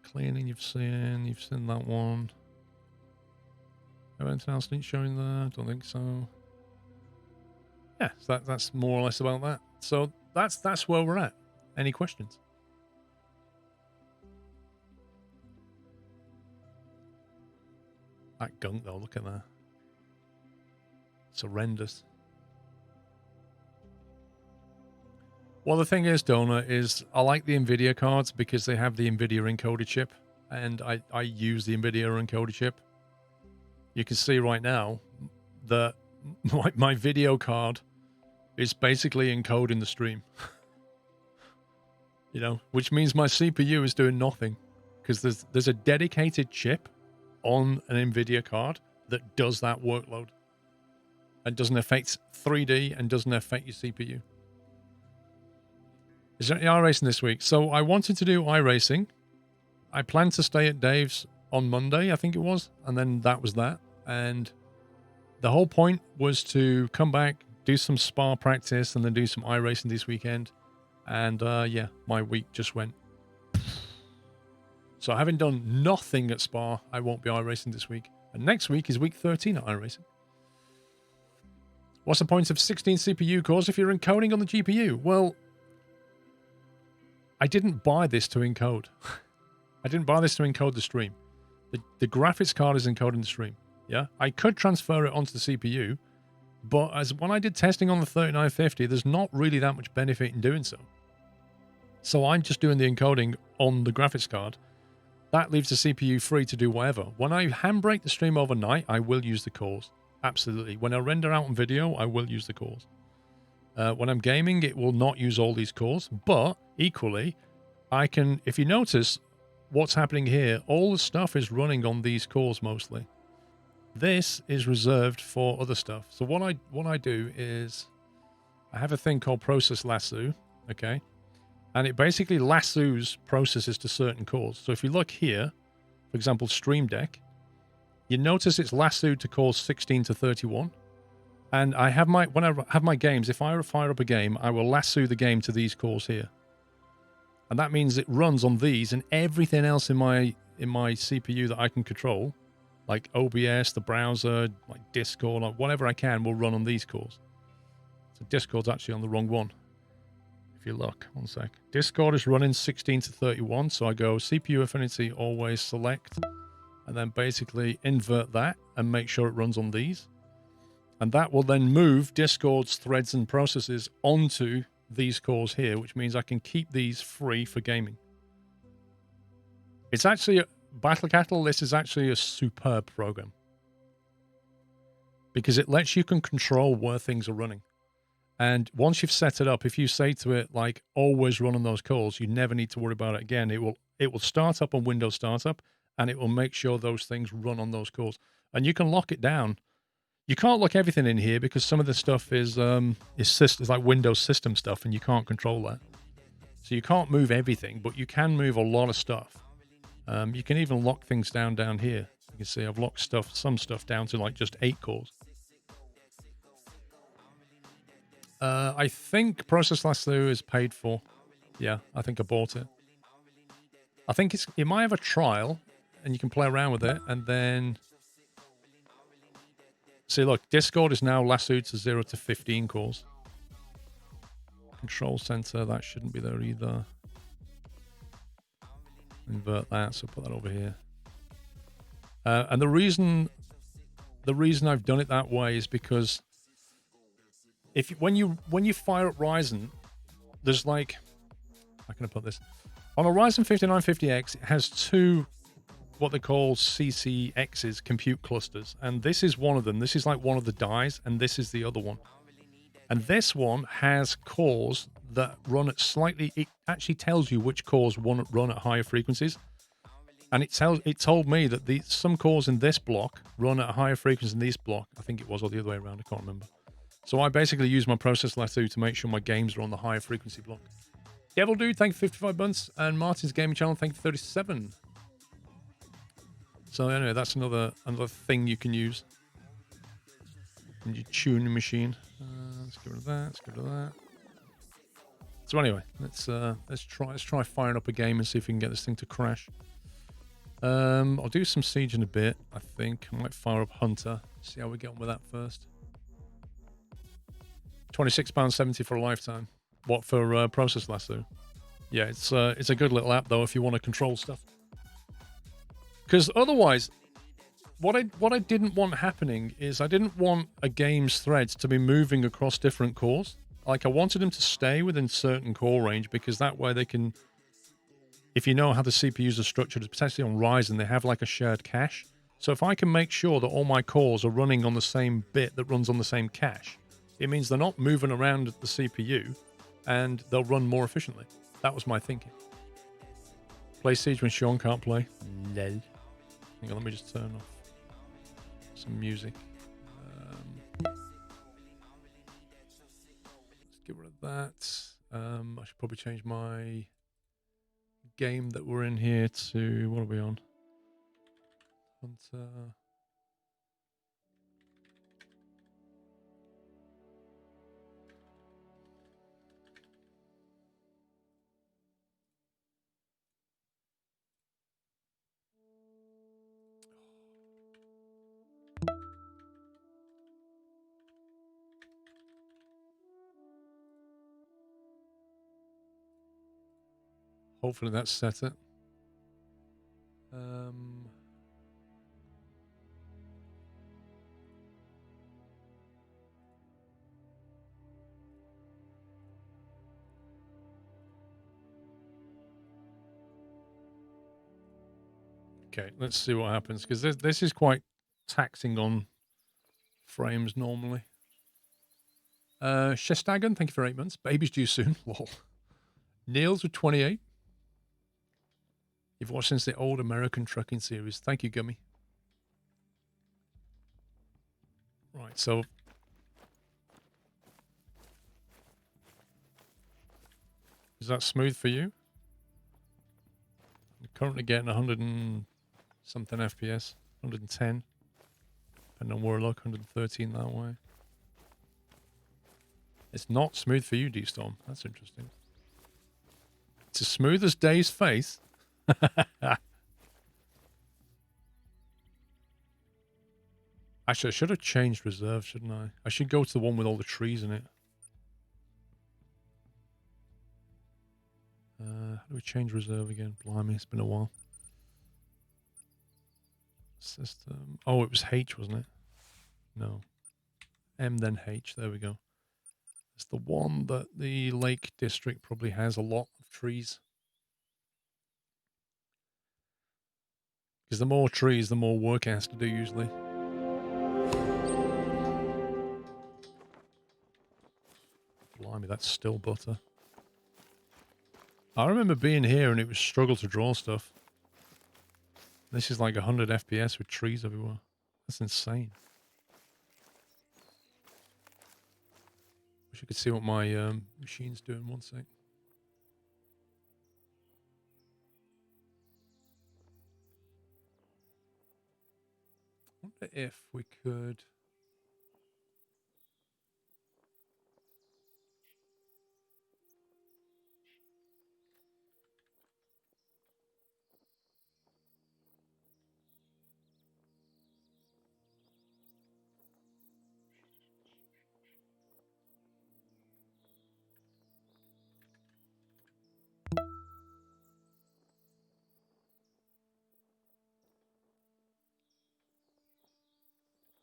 Cleaning, you've seen that one. Have anything else showing there? Don't think so. Yeah, so that's more or less about that. So that's where we're at. Any questions? That gunk though, look at that. It's horrendous. Well, the thing is, Dona, is I like the NVIDIA cards because they have the NVIDIA encoder chip, and I use the NVIDIA encoder chip. You can see right now that my video card is basically encoding the stream. Which means my CPU is doing nothing, because there's a dedicated chip on an NVIDIA card that does that workload and doesn't affect 3D and doesn't affect your CPU. Is there any iRacing this week? So I wanted to do iRacing. I plan to stay at Dave's on Monday, I think it was. And then that was that. And the whole point was to come back, do some Spa practice, and then do some iRacing this weekend. And yeah, my week just went. So having done nothing at Spa, I won't be iRacing this week. And next week is week 13 at iRacing. What's the point of 16 CPU cores if you're encoding on the GPU? Well, I didn't buy this to encode. I didn't buy this to encode the stream. The graphics card is encoding the stream. Yeah, I could transfer it onto the CPU, but as when I did testing on the 3950, there's not really that much benefit in doing so. So I'm just doing the encoding on the graphics card. That leaves the CPU free to do whatever. When I handbrake the stream overnight, I will use the cores. Absolutely. When I render out on video, I will use the cores. When I'm gaming, it will not use all these cores, but equally, I can, if you notice what's happening here, all the stuff is running on these cores mostly. This is reserved for other stuff. So what I do is I have a thing called process lasso, okay? And it basically lassos processes to certain cores. So if you look here, for example, Stream Deck, you notice it's lassoed to cores 16 to 31. And I have when I have my games, if I fire up a game, I will lasso the game to these cores here. And that means it runs on these, and everything else in my CPU that I can control, like OBS, the browser, like Discord, like whatever I can, will run on these cores. So Discord's actually on the wrong one. If you look, one sec. Discord is running 16 to 31, so I go CPU affinity, always select, and then basically invert that and make sure it runs on these. And that will then move Discord's threads and processes onto these cores here, which means I can keep these free for gaming. It's actually, Battle Catalyst is actually a superb program. Because it lets you can control where things are running. And once you've set it up, if you say to it, like, always run on those cores, you never need to worry about it again. It will start up on Windows Startup, and it will make sure those things run on those cores. And you can lock it down. You can't lock everything in here because some of the stuff is like Windows system stuff, and you can't control that. So you can't move everything, but you can move a lot of stuff. You can even lock things down here. You can see I've locked some stuff down to like just 8 cores. I think Process Lasso is paid for. Yeah, I think I bought it. I think it might have a trial, and you can play around with it, and then... See, look, Discord is now lassoed to 0 to 15 cores. Control center, that shouldn't be there either. Invert that, so put that over here. And the reason I've done it that way is because when you fire up Ryzen, there's like, how can I put this? On a Ryzen 5950X, it has 2 what they call CCXs, compute clusters, and this is one of them. This is like one of the dies, and this is the other one. And this one has cores that run at it actually tells you which cores run at higher frequencies. And it told me that some cores in this block run at a higher frequency than this block. I think it was, or the other way around, I can't remember. So I basically use my process lasso to make sure my games are on the higher frequency block. Devil Dude, thank you for 55 months, and Martin's Gaming Channel, thank you for 37. So anyway, that's another thing you can use in your tuning machine. Let's get rid of that. Let's get rid of that. So anyway, let's try firing up a game and see if we can get this thing to crash. I'll do some Siege in a bit. I think I might fire up Hunter. See how we get on with that first. £26.70 for a lifetime. What for Process Lasso? Yeah, it's a good little app though if you want to control stuff. Because otherwise, what I didn't want happening is I didn't want a game's threads to be moving across different cores. Like I wanted them to stay within certain core range because that way they can, if you know how the CPUs are structured, potentially on Ryzen, they have like a shared cache. So if I can make sure that all my cores are running on the same bit that runs on the same cache, it means they're not moving around the CPU and they'll run more efficiently. That was my thinking. Play Siege when Sean can't play. Lol. Hang on, let me just turn off some music. Let's get rid of that. I should probably change my game that we're in here to, what are we on? And, hopefully that's set it. Okay, let's see what happens, because this is quite taxing on frames normally. Shestagan, thank you for 8 months. Baby's due soon. Lol. Niels with 28. You've watched since the old American trucking series. Thank you, Gummy. Right, so is that smooth for you? I'm currently getting 100 and something FPS, 110. Depending on where I look, 113 that way. It's not smooth for you, D-Storm. That's interesting. It's as smooth as Dave's face. Actually, I should have changed reserve, shouldn't I? I should go to the one with all the trees in it. How do we change reserve again? Blimey, it's been a while. System. Oh, it was H, wasn't it? No. M, then H. There we go. It's the one that the Lake District probably has a lot of trees. Because the more trees, the more work it has to do usually. Blimey, that's still butter. I remember being here and it was struggle to draw stuff. This is like 100 FPS with trees everywhere. That's insane. Wish you could see what my machine's doing. One sec. I wonder if we could...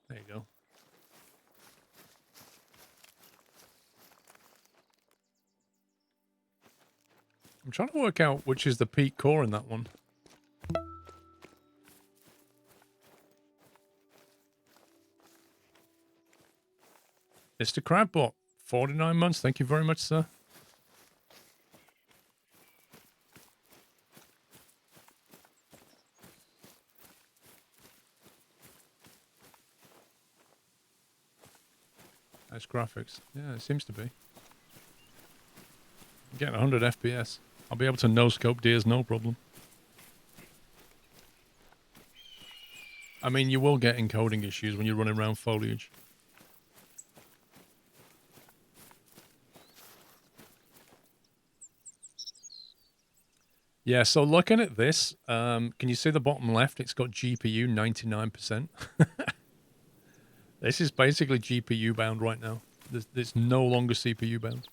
There you go. I'm trying to work out which is the peak core in that one. Mr. Crabbot, 49 months. Thank you very much, sir. Nice graphics. Yeah, it seems to be. I'm getting 100 FPS. I'll be able to no-scope deers, no problem. I mean, you will get encoding issues when you're running around foliage. Yeah, so looking at this, can you see the bottom left? It's got GPU 99%. This is basically GPU bound right now. It's no longer CPU bound.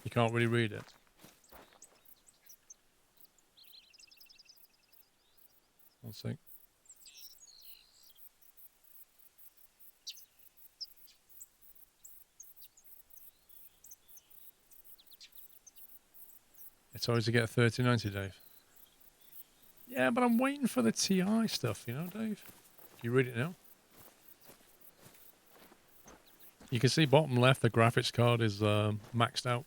You can't really read it. One sec. It's always to get a 3090, Dave. Yeah, but I'm waiting for the TI stuff, you know, Dave? Can you read it now? You can see bottom left, the graphics card is maxed out.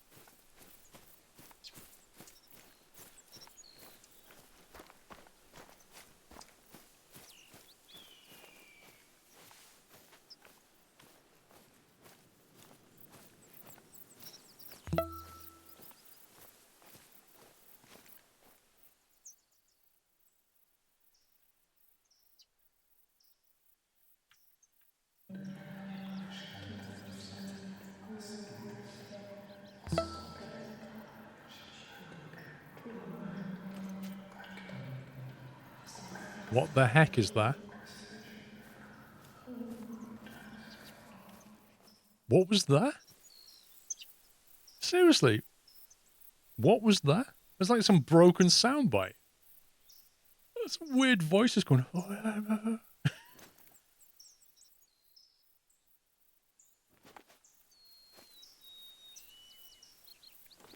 What the heck is that? What was that? Seriously, what was that? It's like some broken soundbite. That's a weird voice just going.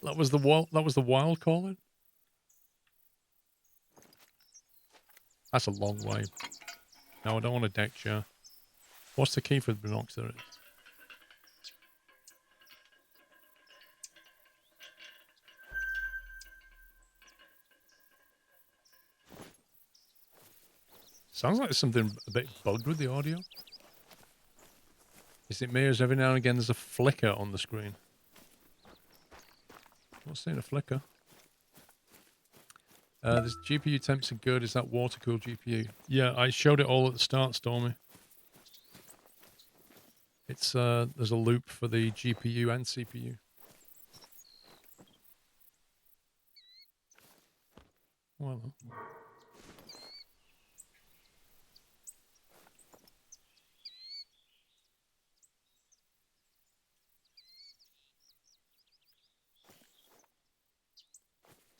That was the wild. That was the wild calling. That's a long way. No, I don't want a deck chair. What's the key for the binoculars? Sounds like there's something a bit bugged with the audio. Is it me, or is every now and again there's a flicker on the screen? Not seeing a flicker. This GPU temps are good. Is that water-cooled GPU? Yeah, I showed it all at the start, Stormy. It's there's a loop for the GPU and CPU. Well.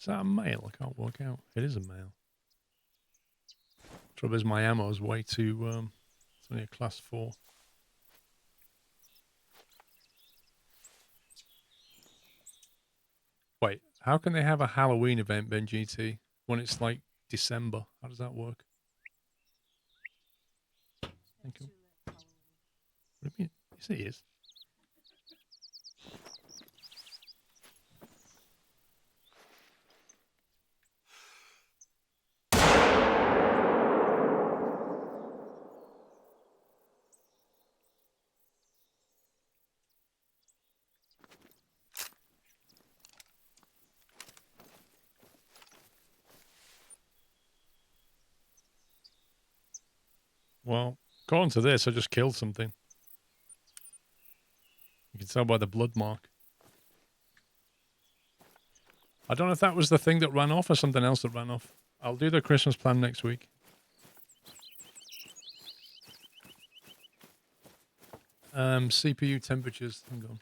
Is that a male? I can't work out. It is a male. Trouble is my ammo is way too, it's only a class 4. Wait, how can they have a Halloween event, Ben GT, when it's like December? How does that work? Thank you. What do you mean? Yes, it is. Well, according to this, I just killed something. You can tell by the blood mark. I don't know if that was the thing that ran off or something else that ran off. I'll do the Christmas plan next week. CPU temperatures. Hang on.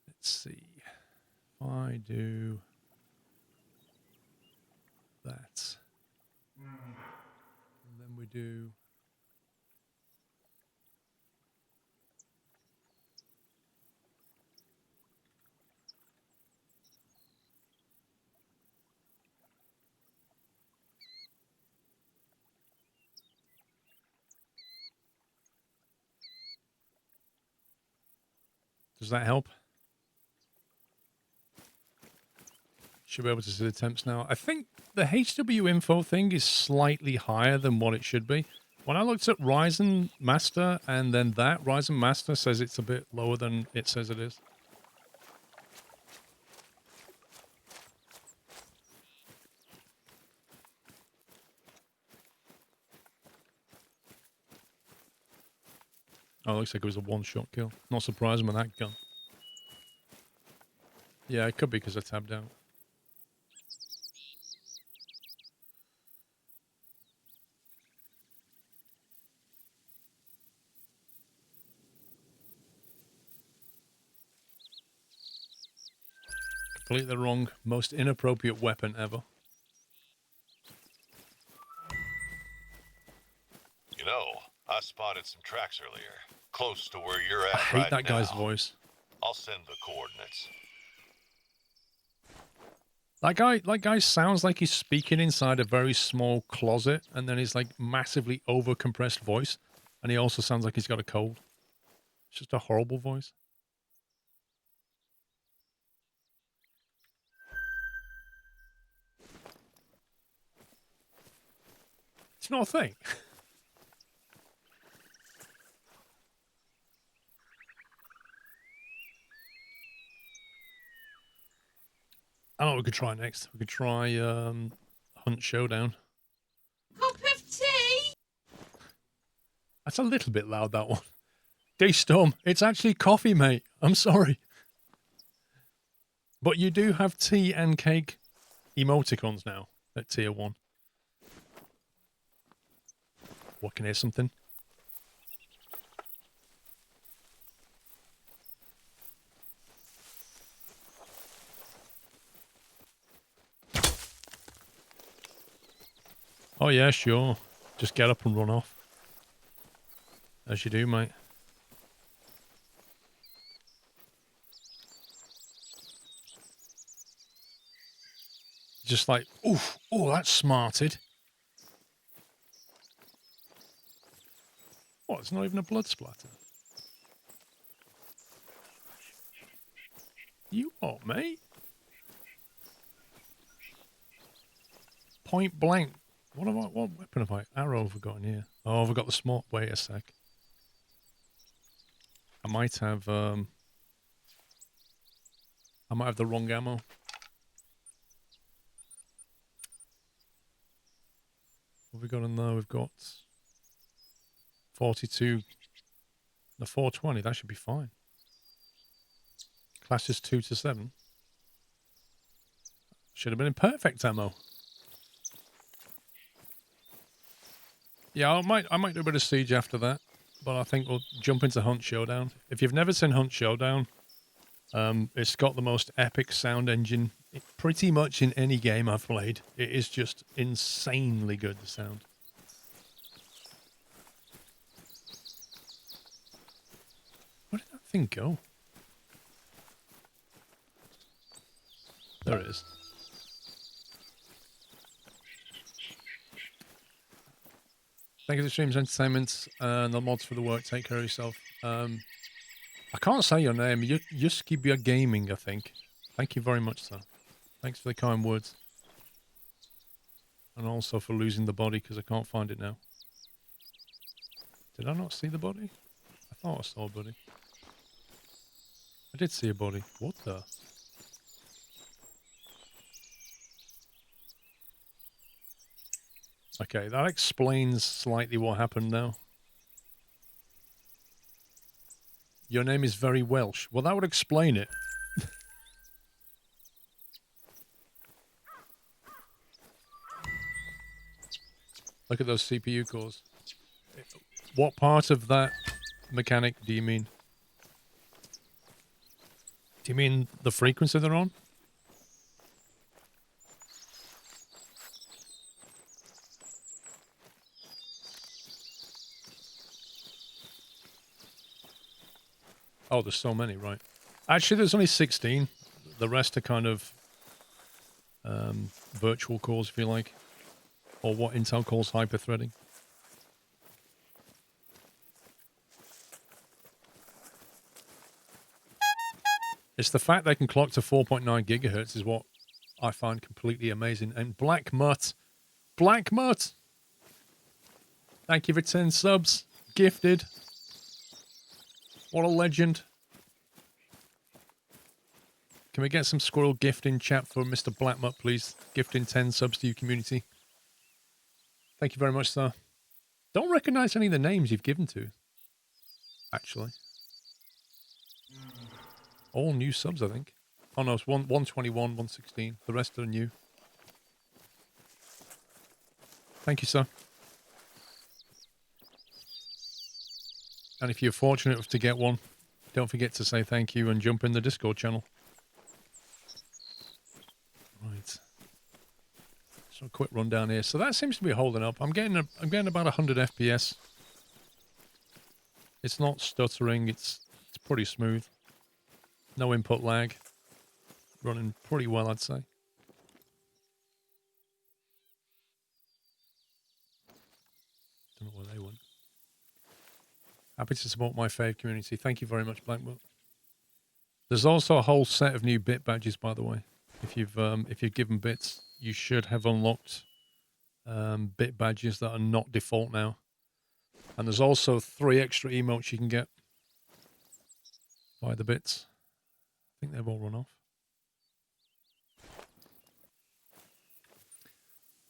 Let's see. If I do that. And then we do... Does that help? Should be able to see the temps now. I think the HW info thing is slightly higher than what it should be. When I looked at Ryzen Master and then that, Ryzen Master says it's a bit lower than it says it is. Oh, it looks like it was a one-shot kill. Not surprising with that gun. Yeah, it could be because I tabbed out. Completely wrong. Most inappropriate weapon ever. You know, I spotted some tracks earlier, close to where you're at. I hate right that guy's now. voice. I'll send the coordinates. That guy sounds like he's speaking inside a very small closet, and then he's like massively over-compressed voice, and he also sounds like he's got a cold. It's just a horrible voice. It's not a thing. I know what we could try next. We could try Hunt Showdown. Cup of tea? That's a little bit loud, that one. D-Storm, it's actually coffee, mate. I'm sorry. But you do have tea and cake emoticons now at tier 1. What, can I hear something? Oh yeah, sure. Just get up and run off. As you do, mate. Just like, oof, oh, that's smarted. What, it's not even a blood splatter? You what, mate? Point blank. What weapon have I? Arrow have I got in here? Oh, have I got the smart? Wait a sec. I might have the wrong ammo. What have we got in there? We've got 42. The 420, that should be fine. Classes 2 to 7. Should have been in perfect ammo. Yeah, I might do a bit of siege after that, but I think we'll jump into Hunt Showdown. If you've never seen Hunt Showdown, it's got the most epic sound engine pretty much in any game I've played. It is just insanely good, the sound. Where did that thing go? There it is. Thank you for the stream's entertainment and the mods for the work. Take care of yourself. I can't say your name. Yuskibia Gaming, I think. Thank you very much, sir. Thanks for the kind words. And also for losing the body, because I can't find it now. Did I not see the body? I thought I saw a body. I did see a body. What the? Okay, that explains slightly what happened now. Your name is very Welsh. Well, that would explain it. Look at those CPU cores. What part of that mechanic do you mean? Do you mean the frequency they're on? Oh, there's so many, right. Actually, there's only 16. The rest are kind of virtual cores, if you like. Or what Intel calls hyper-threading. It's the fact they can clock to 4.9 gigahertz is what I find completely amazing. And Black Mutt. Black Mutt! Thank you for 10 subs. Gifted. What a legend. Can we get some squirrel gift in chat for Mr. Blackmutt, please? Gifting 10 subs to you, community. Thank you very much, sir. Don't recognize any of the names you've given to. Actually. All new subs, I think. Oh no, it's 121, 116. The rest are new. Thank you, sir. And if you're fortunate enough to get one, don't forget to say thank you and jump in the Discord channel. Right. So a quick run down here. So that seems to be holding up. I'm getting about 100 FPS. It's not stuttering. It's pretty smooth. No input lag. Running pretty well, I'd say. Don't know where they went. Happy to support my fave community. Thank you very much, Blackwood. There's also a whole set of new bit badges, by the way. If you've given bits, you should have unlocked bit badges that are not default now. And there's also 3 extra emotes you can get by the bits. I think they've all run off.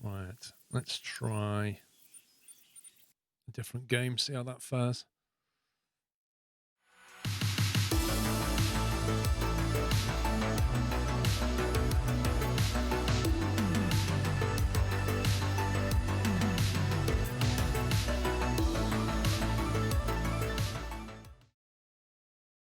Right, let's try a different game, see how that fares.